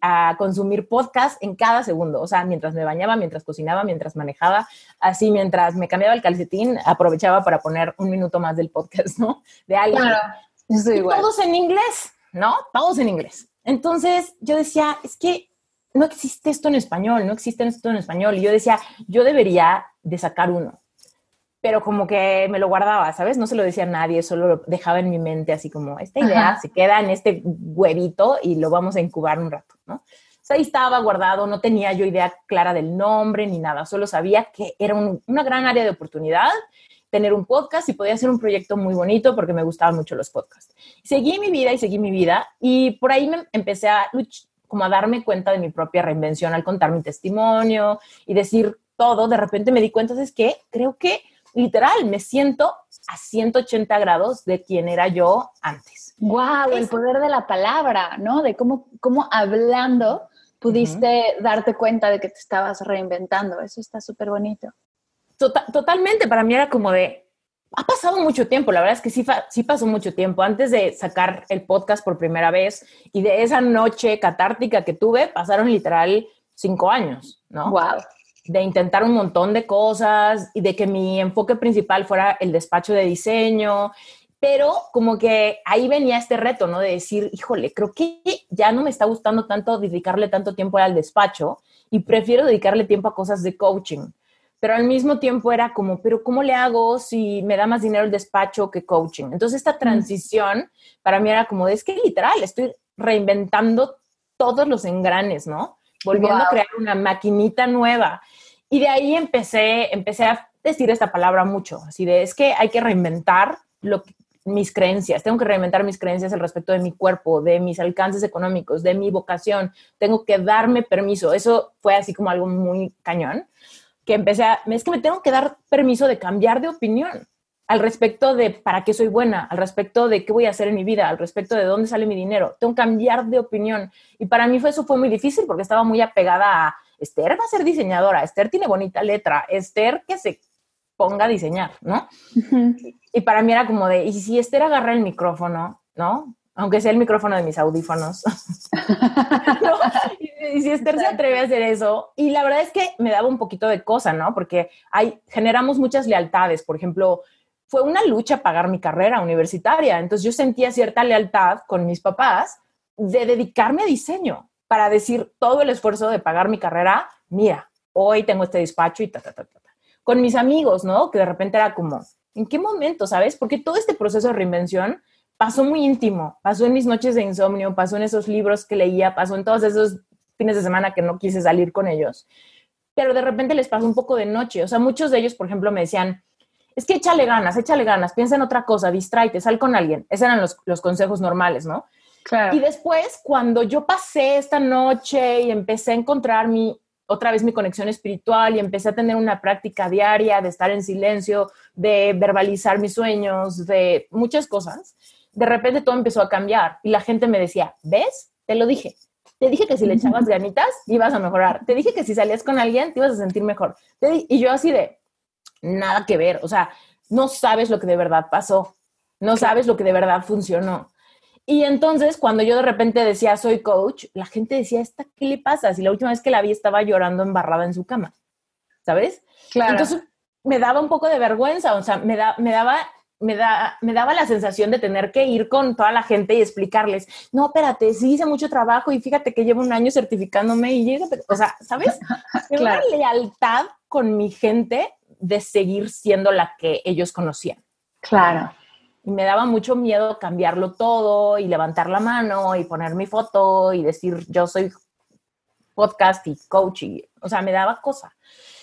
a consumir podcast en cada segundo, o sea, mientras me bañaba, mientras cocinaba, mientras manejaba, así mientras me cambiaba el calcetín, aprovechaba para poner un minuto más del podcast, ¿no? De alguien. Claro, y igual. Todos en inglés, ¿no? Todos en inglés. Entonces yo decía, es que no existe esto en español, y yo decía, yo debería de sacar uno. Pero como que me lo guardaba, ¿sabes? No se lo decía a nadie, solo lo dejaba en mi mente así como, esta idea se queda en este huevito y lo vamos a incubar un rato, ¿no? O sea, ahí estaba guardado, no tenía yo idea clara del nombre ni nada, solo sabía que era una gran área de oportunidad tener un podcast y podía hacer un proyecto muy bonito porque me gustaban mucho los podcasts. Seguí mi vida y por ahí me empecé como a darme cuenta de mi propia reinvención al contar mi testimonio y decir todo. De repente me di cuenta, ¿sabes qué? Creo que literal, me siento a 180 grados de quien era yo antes. ¡Wow! El poder de la palabra, ¿no? De cómo hablando pudiste darte cuenta de que te estabas reinventando. Eso está súper bonito. Totalmente. Para mí era como de, ha pasado mucho tiempo. La verdad es que sí pasó mucho tiempo. Antes de sacar el podcast por primera vez y de esa noche catártica que tuve, pasaron literal 5 años, ¿no? ¡Wow! De intentar un montón de cosas y de que mi enfoque principal fuera el despacho de diseño, pero como que ahí venía este reto, ¿no? De decir, híjole, creo que ya no me está gustando tanto dedicarle tanto tiempo al despacho y prefiero dedicarle tiempo a cosas de coaching. Pero al mismo tiempo era como, pero ¿cómo le hago si me da más dinero el despacho que coaching? Entonces esta transición para mí era como, es que literal, estoy reinventando todos los engranes, ¿no? Volviendo a crear una maquinita nueva. Y de ahí empecé a decir esta palabra mucho, así de, es que hay que reinventar mis creencias, tengo que reinventar mis creencias al respecto de mi cuerpo, de mis alcances económicos, de mi vocación, tengo que darme permiso. Eso fue así como algo muy cañón, que es que me tengo que dar permiso de cambiar de opinión. al respecto de para qué soy buena, al respecto de qué voy a hacer en mi vida, al respecto de dónde sale mi dinero. Tengo que cambiar de opinión. Y para mí eso fue muy difícil porque estaba muy apegada a Esther va a ser diseñadora, Esther tiene bonita letra, Esther que se ponga a diseñar, ¿no? Uh-huh. Y para mí era como de, ¿y si Esther agarra el micrófono, no? Aunque sea el micrófono de mis audífonos. ¿No? Y si Esther se atreve a hacer eso, y la verdad es que me daba un poquito de cosa, ¿no? Porque generamos muchas lealtades. Por ejemplo, fue una lucha pagar mi carrera universitaria. Entonces yo sentía cierta lealtad con mis papás de dedicarme a diseño para decir todo el esfuerzo de pagar mi carrera, mira, hoy tengo este despacho y Con mis amigos, ¿no? Que de repente era como, ¿en qué momento, sabes? Porque todo este proceso de reinvención pasó muy íntimo, pasó en mis noches de insomnio, pasó en esos libros que leía, pasó en todos esos fines de semana que no quise salir con ellos, pero de repente les pasó un poco de noche. O sea, muchos de ellos, por ejemplo, me decían, es que échale ganas, piensa en otra cosa, distráete, sal con alguien. Esos eran los consejos normales, ¿no? Claro. Y después, cuando yo pasé esta noche y empecé a encontrar otra vez mi conexión espiritual y empecé a tener una práctica diaria de estar en silencio, de verbalizar mis sueños, de muchas cosas, de repente todo empezó a cambiar y la gente me decía, ¿ves? Te lo dije. Te dije que si le echabas ganitas, ibas a mejorar. Te dije que si salías con alguien, te ibas a sentir mejor. Y yo así de, nada que ver. O sea, no sabes lo que de verdad pasó. No sabes lo que de verdad funcionó. Y entonces, cuando yo de repente decía, soy coach, la gente decía, ¿qué le pasa? Si la última vez que la vi estaba llorando embarrada en su cama, ¿sabes? Claro. Entonces, me daba un poco de vergüenza. O sea, me daba la sensación de tener que ir con toda la gente y explicarles, no, espérate, sí hice mucho trabajo y fíjate que llevo un año certificándome y llega, o sea, ¿sabes? Claro. Una lealtad con mi gente de seguir siendo la que ellos conocían. Claro. Y me daba mucho miedo cambiarlo todo y levantar la mano y poner mi foto y decir, yo soy podcast y coach. O sea, me daba cosa.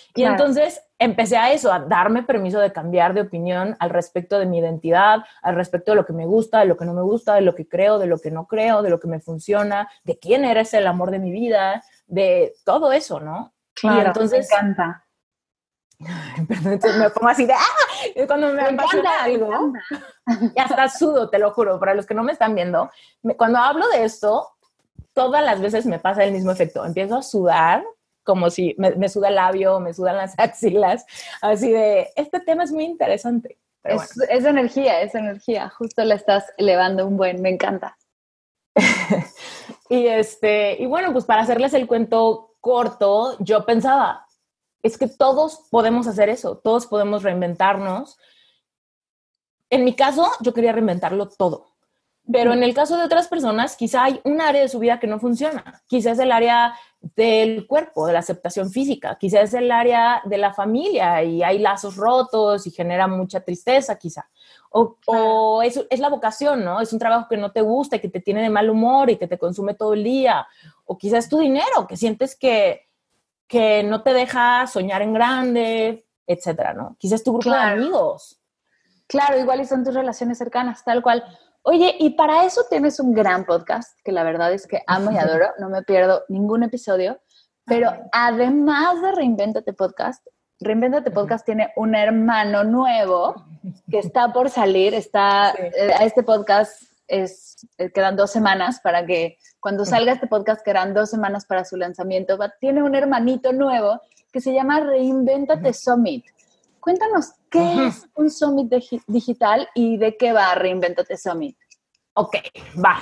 Y claro. Entonces empecé a darme permiso de cambiar de opinión al respecto de mi identidad, al respecto de lo que me gusta, de lo que no me gusta, de lo que creo, de lo que no creo, de lo que me funciona, de quién eres el amor de mi vida, de todo eso, ¿no? Claro, y entonces, me encanta. Perdón, entonces me pongo así de cuando me apasiona algo y hasta sudo, te lo juro, para los que no me están viendo, cuando hablo de esto, todas las veces me pasa el mismo efecto, empiezo a sudar como si me suda el labio, me sudan las axilas, así de, este tema es muy interesante. Pero es energía, justo la estás elevando me encanta. y bueno, pues para hacerles el cuento corto, yo pensaba, es que todos podemos hacer eso, todos podemos reinventarnos. En mi caso, yo quería reinventarlo todo. Pero en el caso de otras personas, quizá hay un área de su vida que no funciona. Quizá es el área del cuerpo, de la aceptación física. Quizá es el área de la familia y hay lazos rotos y genera mucha tristeza, quizá. O es la vocación, ¿no? Es un trabajo que no te gusta y que te tiene de mal humor y que te consume todo el día. O quizá es tu dinero, que sientes que no te deja soñar en grande, etcétera, ¿no? Quizás tu grupo de amigos. Claro, igual y son tus relaciones cercanas, tal cual. Oye, y para eso tienes un gran podcast, que la verdad es que amo y adoro, no me pierdo ningún episodio, pero además de Reinvéntate Podcast tiene un hermano nuevo que está por salir, este podcast quedan 2 semanas para que cuando salga este podcast, quedan 2 semanas para su lanzamiento, tiene un hermanito nuevo que se llama Reinvéntate Summit. Cuéntanos, ¿qué es un Summit digital y de qué va Reinvéntate Summit? Ok, va.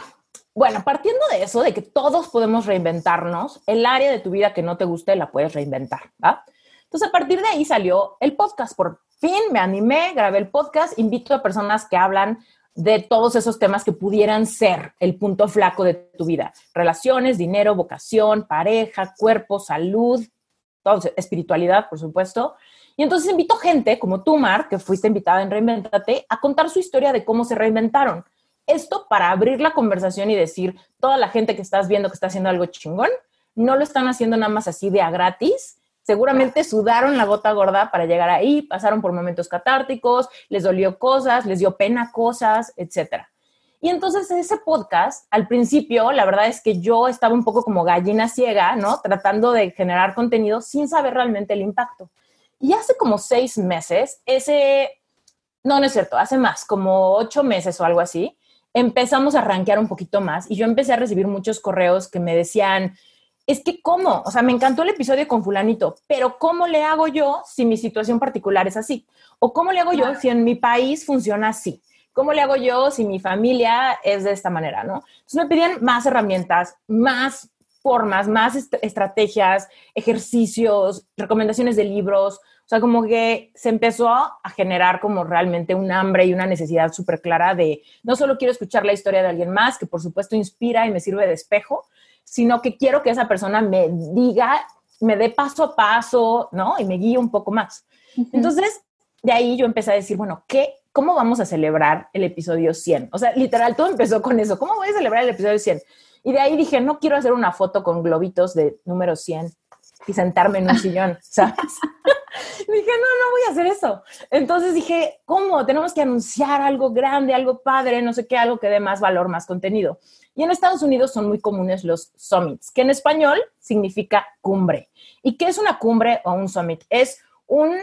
Bueno, partiendo de eso, de que todos podemos reinventarnos, el área de tu vida que no te guste la puedes reinventar, ¿va? Entonces, a partir de ahí salió el podcast. Por fin me animé, grabé el podcast, invito a personas que hablan de todos esos temas que pudieran ser el punto flaco de tu vida. Relaciones, dinero, vocación, pareja, cuerpo, salud, todo, espiritualidad, por supuesto. Y entonces invito gente como tú, Mar, que fuiste invitada en Reinvéntate, a contar su historia de cómo se reinventaron. Esto para abrir la conversación y decir, toda la gente que estás viendo que está haciendo algo chingón, no lo están haciendo nada más así de a gratis. Seguramente sudaron la gota gorda para llegar ahí, pasaron por momentos catárticos, les dolió cosas, les dio pena cosas, etc. Y entonces ese podcast, al principio, la verdad es que yo estaba un poco como gallina ciega, ¿no? Tratando de generar contenido sin saber realmente el impacto. Y hace como 6 meses, ese No, no es cierto, hace más, como 8 meses o algo así, empezamos a rankear un poquito más y yo empecé a recibir muchos correos que me decían, es que ¿cómo? O sea, me encantó el episodio con fulanito, pero ¿cómo le hago yo si mi situación particular es así? ¿O cómo le hago yo si en mi país funciona así? ¿Cómo le hago yo si mi familia es de esta manera, no? Entonces me pedían más herramientas, más formas, más estrategias, ejercicios, recomendaciones de libros. O sea, como que se empezó a generar como realmente un hambre y una necesidad súper clara de no solo quiero escuchar la historia de alguien más, que por supuesto inspira y me sirve de espejo, sino que quiero que esa persona me diga, me dé paso a paso, ¿no? Y me guíe un poco más. Entonces, de ahí yo empecé a decir, bueno, ¿cómo vamos a celebrar el episodio 100? O sea, literal, todo empezó con eso. ¿Cómo voy a celebrar el episodio 100? Y de ahí dije, no quiero hacer una foto con globitos de número 100 y sentarme en un sillón, ¿sabes? Dije, no voy a hacer eso. Entonces dije, ¿cómo? Tenemos que anunciar algo grande, algo padre, no sé qué, algo que dé más valor, más contenido. Y en Estados Unidos son muy comunes los summits, que en español significa cumbre. ¿Y qué es una cumbre o un summit? Es un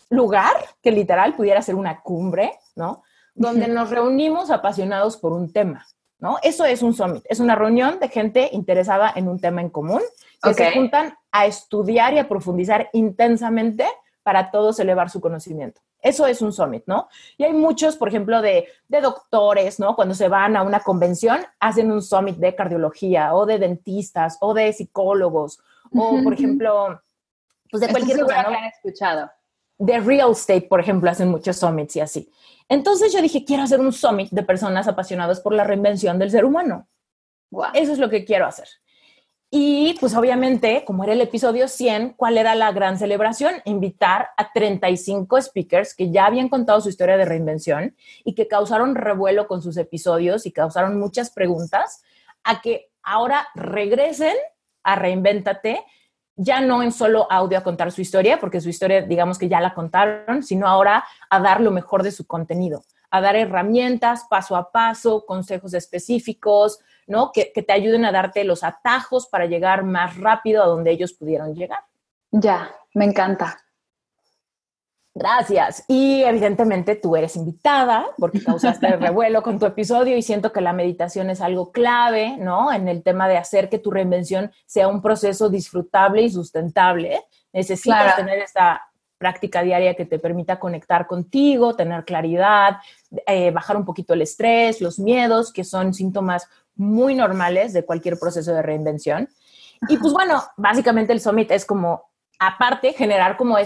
lugar que literal pudiera ser una cumbre, ¿no? Donde nos reunimos apasionados por un tema, ¿no? Eso es un summit. Es una reunión de gente interesada en un tema en común que se juntan a estudiar y a profundizar intensamente para todos elevar su conocimiento. Eso es un summit, ¿no? Y hay muchos, por ejemplo, de doctores, ¿no? Cuando se van a una convención, hacen un summit de cardiología o de dentistas o de psicólogos o, por ejemplo, pues de cualquier cosa, ¿no? Que han escuchado. De real estate, por ejemplo, hacen muchos summits y así. Entonces yo dije, quiero hacer un summit de personas apasionadas por la reinvención del ser humano. Wow. Eso es lo que quiero hacer. Y pues obviamente, como era el episodio 100, ¿cuál era la gran celebración? Invitar a 35 speakers que ya habían contado su historia de reinvención y que causaron revuelo con sus episodios y causaron muchas preguntas, a que ahora regresen a Reinvéntate, ya no en solo audio a contar su historia, porque su historia digamos que ya la contaron, sino ahora a dar lo mejor de su contenido, a dar herramientas paso a paso, consejos específicos, ¿no? Que te ayuden a darte los atajos para llegar más rápido a donde ellos pudieron llegar. Ya, me encanta. Gracias. Y evidentemente tú eres invitada porque causaste el revuelo con tu episodio y siento que la meditación es algo clave, ¿no? En el tema de hacer que tu reinvención sea un proceso disfrutable y sustentable. Necesitas tener esta práctica diaria que te permita conectar contigo, tener claridad, bajar un poquito el estrés, los miedos, que son síntomas muy normales de cualquier proceso de reinvención. Y pues bueno, básicamente el Summit es como, aparte, generar como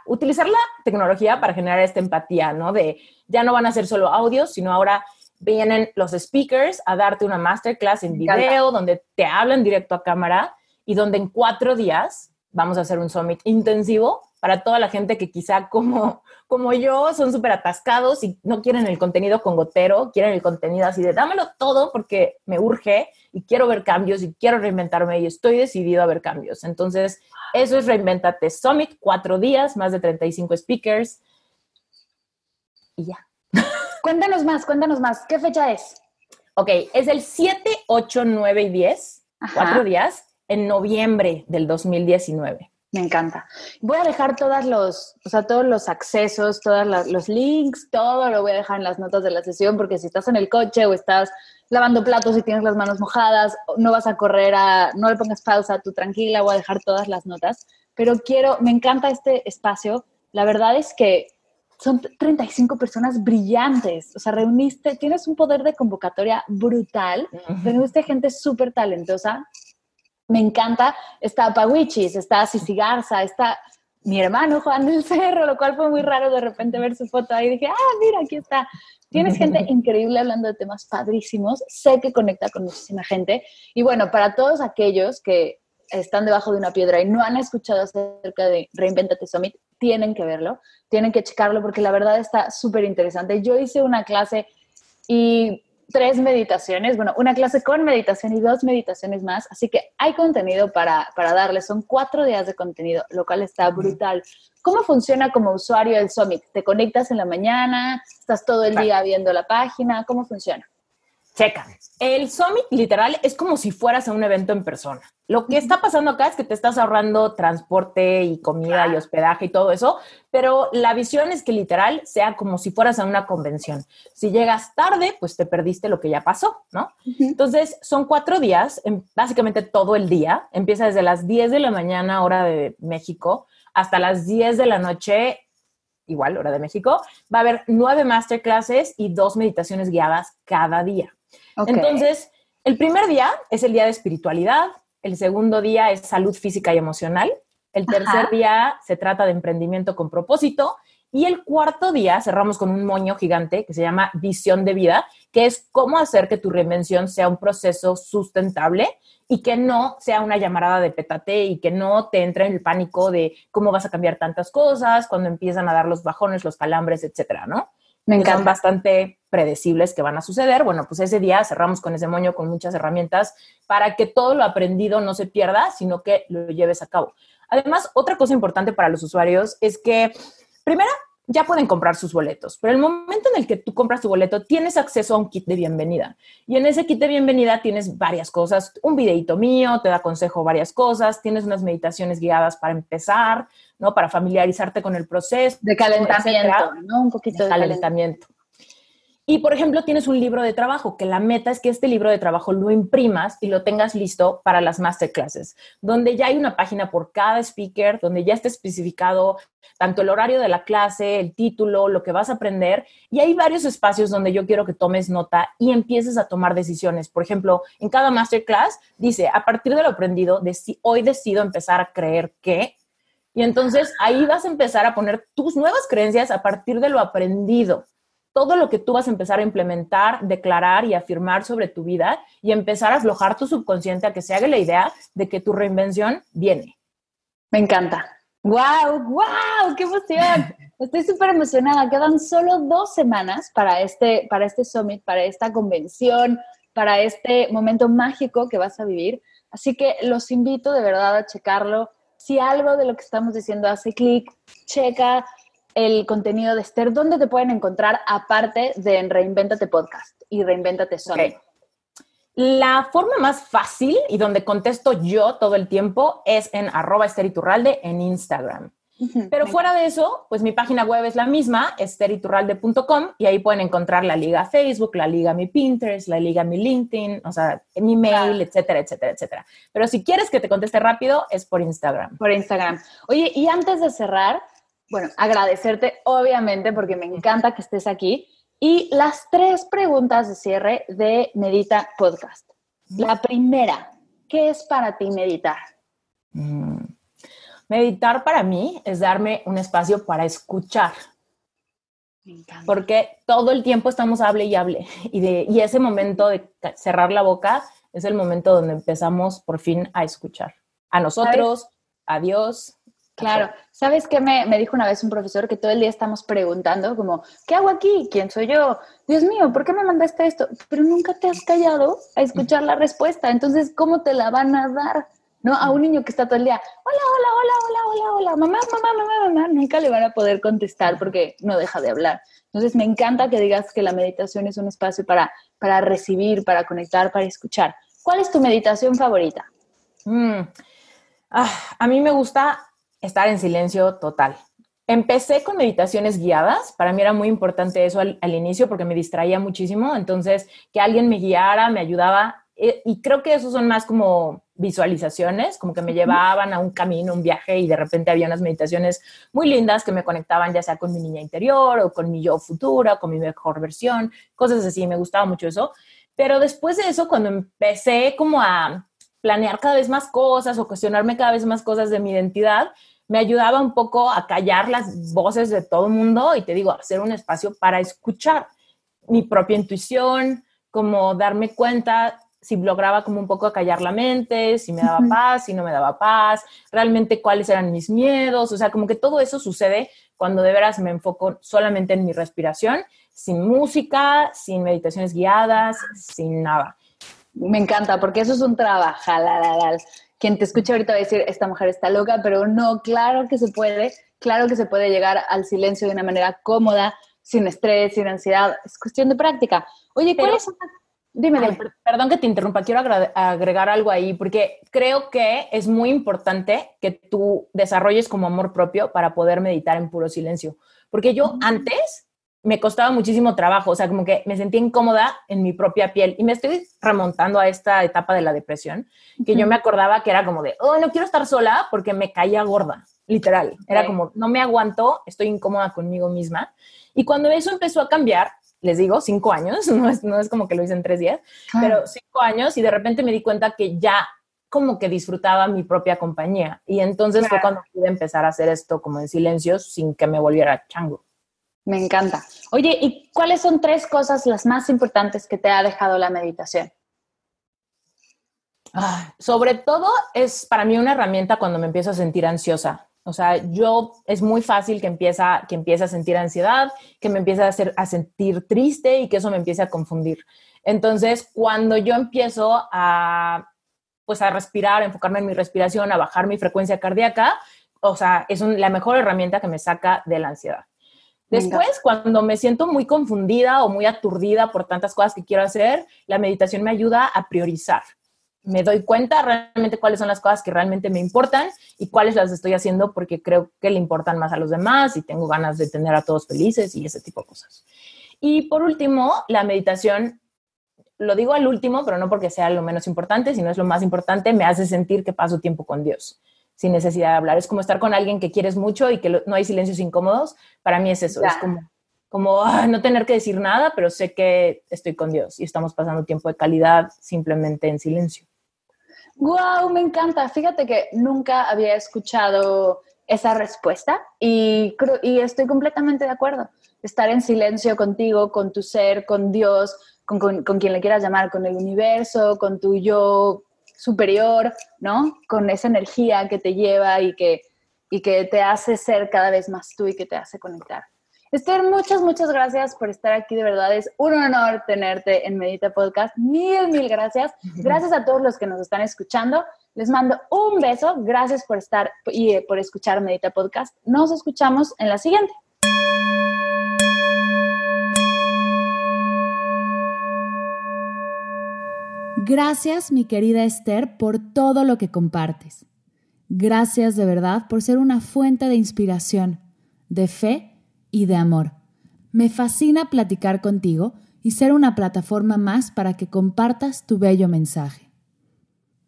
utilizar la tecnología para generar esta empatía, ¿no? De ya no van a ser solo audios, sino ahora vienen los speakers a darte una masterclass en video, donde te hablan directo a cámara y donde en 4 días vamos a hacer un Summit intensivo para toda la gente que quizá como yo son súper atascados y no quieren el contenido con gotero, quieren el contenido así de dámelo todo porque me urge y quiero ver cambios y quiero reinventarme y estoy decidido a ver cambios. Entonces, eso es Reinvéntate Summit, 4 días, más de 35 speakers y ya. Cuéntanos más. ¿Qué fecha es? Ok, es el 7, 8, 9 y 10, 4 días, en noviembre del 2019. Me encanta. Voy a dejar todos los accesos, todos los links, todo lo voy a dejar en las notas de la sesión, porque si estás en el coche o estás lavando platos y tienes las manos mojadas, no vas a correr no le pongas pausa, tú tranquila, voy a dejar todas las notas. Pero me encanta este espacio. La verdad es que son 35 personas brillantes. O sea, tienes un poder de convocatoria brutal, reuniste gente súper talentosa. Me encanta, está Pawichis, está Cici Garza, está mi hermano Juan del Cerro, lo cual fue muy raro de repente ver su foto ahí. Dije, mira, aquí está. Tienes gente increíble hablando de temas padrísimos. Sé que conecta con muchísima gente. Y bueno, para todos aquellos que están debajo de una piedra y no han escuchado acerca de Reinvéntate Summit, tienen que verlo, tienen que checarlo porque la verdad está súper interesante. Yo hice una clase y 3 meditaciones, bueno, una clase con meditación y 2 meditaciones más, así que hay contenido para darles, son 4 días de contenido, lo cual está brutal. ¿Cómo funciona como usuario el Summit? ¿Te conectas en la mañana? ¿Estás todo el día viendo la página? ¿Cómo funciona? checa. El Summit, literal, es como si fueras a un evento en persona. Lo que está pasando acá es que te estás ahorrando transporte y comida y hospedaje y todo eso, pero la visión es que literal sea como si fueras a una convención. Si llegas tarde, pues te perdiste lo que ya pasó, ¿no? Entonces, son 4 días, básicamente todo el día. Empieza desde las 10 de la mañana, hora de México, hasta las 10 de la noche, igual, hora de México. Va a haber 9 masterclasses y 2 meditaciones guiadas cada día. Okay. Entonces, el primer día es el día de espiritualidad, el segundo día es salud física y emocional, el tercer día se trata de emprendimiento con propósito y el cuarto día cerramos con un moño gigante que se llama visión de vida, que es cómo hacer que tu reinvención sea un proceso sustentable y que no sea una llamarada de pétate y que no te entre en el pánico de cómo vas a cambiar tantas cosas cuando empiezan a dar los bajones, los calambres, etcétera, ¿no? Me encanta. Son bastante predecibles que van a suceder. Bueno, pues ese día cerramos con ese moño con muchas herramientas para que todo lo aprendido no se pierda, sino que lo lleves a cabo. Además, otra cosa importante para los usuarios es que, primero, ya pueden comprar sus boletos, pero el momento en el que tú compras tu boleto, tienes acceso a un kit de bienvenida. Y en ese kit de bienvenida tienes varias cosas. Un videito mío te da consejo varias cosas, tienes unas meditaciones guiadas para empezar, ¿no? Para familiarizarte con el proceso. De calentamiento, ¿no? Un poquito de calentamiento. Y, por ejemplo, tienes un libro de trabajo, que la meta es que este libro de trabajo lo imprimas y lo tengas listo para las masterclasses, donde ya hay una página por cada speaker, donde ya está especificado tanto el horario de la clase, el título, lo que vas a aprender, y hay varios espacios donde yo quiero que tomes nota y empieces a tomar decisiones. Por ejemplo, en cada masterclass dice, a partir de lo aprendido, hoy decido empezar a creer que, y entonces ahí vas a empezar a poner tus nuevas creencias a partir de lo aprendido. Todo lo que tú vas a empezar a implementar, declarar y afirmar sobre tu vida y empezar a aflojar tu subconsciente a que se haga la idea de que tu reinvención viene. Me encanta. ¡Wow! ¡Wow! ¡Qué emoción! Estoy súper emocionada. Quedan solo 2 semanas para este summit, para esta convención, para este momento mágico que vas a vivir. Así que los invito de verdad a checarlo. Si algo de lo que estamos diciendo hace clic, checa el contenido de Esther. ¿Dónde te pueden encontrar aparte de en Reinvéntate Podcast y Reinvéntate Summit? Okay. La forma más fácil y donde contesto yo todo el tiempo es en @esteriturralde en Instagram. Pero fuera de eso, pues mi página web es la misma, esteriturralde.com, y ahí pueden encontrar la liga a Facebook, la liga a mi Pinterest, la liga a mi LinkedIn, o sea, mi mail, etcétera, etcétera, etcétera. Pero si quieres que te conteste rápido, es por Instagram. Por Instagram. Oye, y antes de cerrar, bueno, agradecerte, obviamente, porque me encanta que estés aquí. Y las 3 preguntas de cierre de Medita Podcast. La primera, ¿qué es para ti meditar? Meditar para mí es darme un espacio para escuchar. Me encanta. Porque todo el tiempo estamos hable y hable. Y ese momento de cerrar la boca es el momento donde empezamos por fin a escuchar. A nosotros, ¿sabes? A Dios. Claro. ¿Sabes qué me dijo una vez un profesor? Que todo el día estamos preguntando como, ¿qué hago aquí? ¿Quién soy yo? Dios mío, ¿por qué me mandaste esto? Pero nunca te has callado a escuchar la respuesta. Entonces, ¿cómo te la van a dar? ¿No? A un niño que está todo el día, hola, mamá, nunca le van a poder contestar porque no deja de hablar. Entonces, me encanta que digas que la meditación es un espacio para recibir, para conectar, para escuchar. ¿Cuál es tu meditación favorita? A mí me gusta estar en silencio total. Empecé con meditaciones guiadas. Para mí era muy importante eso al inicio porque me distraía muchísimo. Entonces, que alguien me guiara, me ayudaba. Y creo que esos son más como visualizaciones, como que me llevaban a un camino, un viaje, y de repente había unas meditaciones muy lindas que me conectaban ya sea con mi niña interior o con mi yo futura, con mi mejor versión, cosas así. Me gustaba mucho eso. Pero después de eso, cuando empecé como a planear cada vez más cosas o cuestionarme cada vez más cosas de mi identidad, me ayudaba un poco a callar las voces de todo el mundo y te digo, hacer un espacio para escuchar mi propia intuición, como darme cuenta si lograba como un poco callar la mente, si me daba paz, si no me daba paz, realmente cuáles eran mis miedos, o sea, como que todo eso sucede cuando de veras me enfoco solamente en mi respiración, sin música, sin meditaciones guiadas, sin nada. Me encanta, porque eso es un trabajo. Quien te escucha ahorita va a decir, esta mujer está loca, pero no, claro que se puede llegar al silencio de una manera cómoda, sin estrés, sin ansiedad. Es cuestión de práctica. Oye, ¿cuál es? Dime. Perdón que te interrumpa, quiero agregar algo ahí, porque creo que es muy importante que tú desarrolles como amor propio para poder meditar en puro silencio. Porque yo antes me costaba muchísimo trabajo, o sea, como que me sentía incómoda en mi propia piel. Y me estoy remontando a esta etapa de la depresión, que yo me acordaba que era como de, oh, no quiero estar sola porque me caía gorda, literal. Era como, no me aguanto, estoy incómoda conmigo misma. Y cuando eso empezó a cambiar, les digo, 5 años, no es como que lo hice en 3 días, pero 5 años, y de repente me di cuenta que ya como que disfrutaba mi propia compañía. Y entonces fue cuando pude empezar a hacer esto como en silencio sin que me volviera chango. Me encanta. Oye, ¿y cuáles son 3 cosas las más importantes que te ha dejado la meditación? Sobre todo es para mí una herramienta cuando me empiezo a sentir ansiosa. O sea, es muy fácil que empiece a sentir ansiedad, que me empiece a sentir triste y que eso me empiece a confundir. Entonces, cuando yo empiezo a respirar, a enfocarme en mi respiración, a bajar mi frecuencia cardíaca, o sea, es la mejor herramienta que me saca de la ansiedad. Después, cuando me siento muy confundida o muy aturdida por tantas cosas que quiero hacer, la meditación me ayuda a priorizar. Me doy cuenta realmente cuáles son las cosas que realmente me importan y cuáles las estoy haciendo porque creo que le importan más a los demás y tengo ganas de tener a todos felices y ese tipo de cosas. Y por último, la meditación, lo digo al último, pero no porque sea lo menos importante, sino es lo más importante, me hace sentir que paso tiempo con Dios, sin necesidad de hablar. Es como estar con alguien que quieres mucho y que no hay silencios incómodos. Para mí es eso, es como no tener que decir nada, pero sé que estoy con Dios y estamos pasando tiempo de calidad simplemente en silencio. ¡Wow! Me encanta. Fíjate que nunca había escuchado esa respuesta y estoy completamente de acuerdo. Estar en silencio contigo, con tu ser, con Dios, con quien le quieras llamar, con el universo, con tu yo superior, ¿no? Con esa energía que te lleva y que te hace ser cada vez más tú y que te hace conectar. Esther, muchas gracias por estar aquí. De verdad, es un honor tenerte en Medita Podcast. Mil gracias. Gracias a todos los que nos están escuchando. Les mando un beso. Gracias por estar y por escuchar Medita Podcast. Nos escuchamos en la siguiente. Gracias, mi querida Esther, por todo lo que compartes. Gracias de verdad por ser una fuente de inspiración, de fe y de amor. Me fascina platicar contigo y ser una plataforma más para que compartas tu bello mensaje.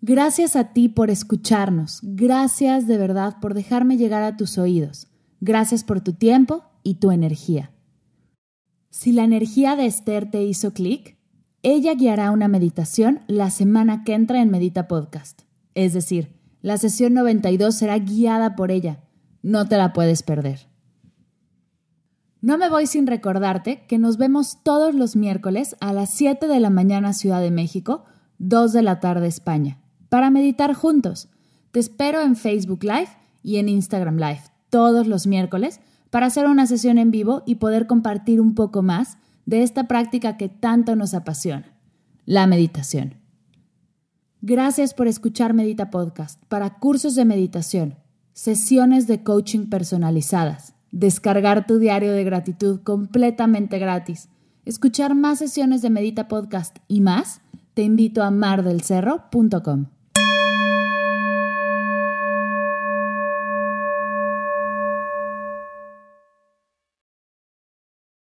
Gracias a ti por escucharnos. Gracias de verdad por dejarme llegar a tus oídos. Gracias por tu tiempo y tu energía. Si la energía de Esther te hizo clic, ella guiará una meditación la semana que entra en Medita Podcast. Es decir, la sesión 92 será guiada por ella. No te la puedes perder. No me voy sin recordarte que nos vemos todos los miércoles a las 7 de la mañana Ciudad de México, 2 de la tarde España, para meditar juntos. Te espero en Facebook Live y en Instagram Live todos los miércoles para hacer una sesión en vivo y poder compartir un poco más de esta práctica que tanto nos apasiona, la meditación. Gracias por escuchar Medita Podcast para cursos de meditación, sesiones de coaching personalizadas, descargar tu diario de gratitud completamente gratis, escuchar más sesiones de Medita Podcast y más, te invito a mardelcerro.com.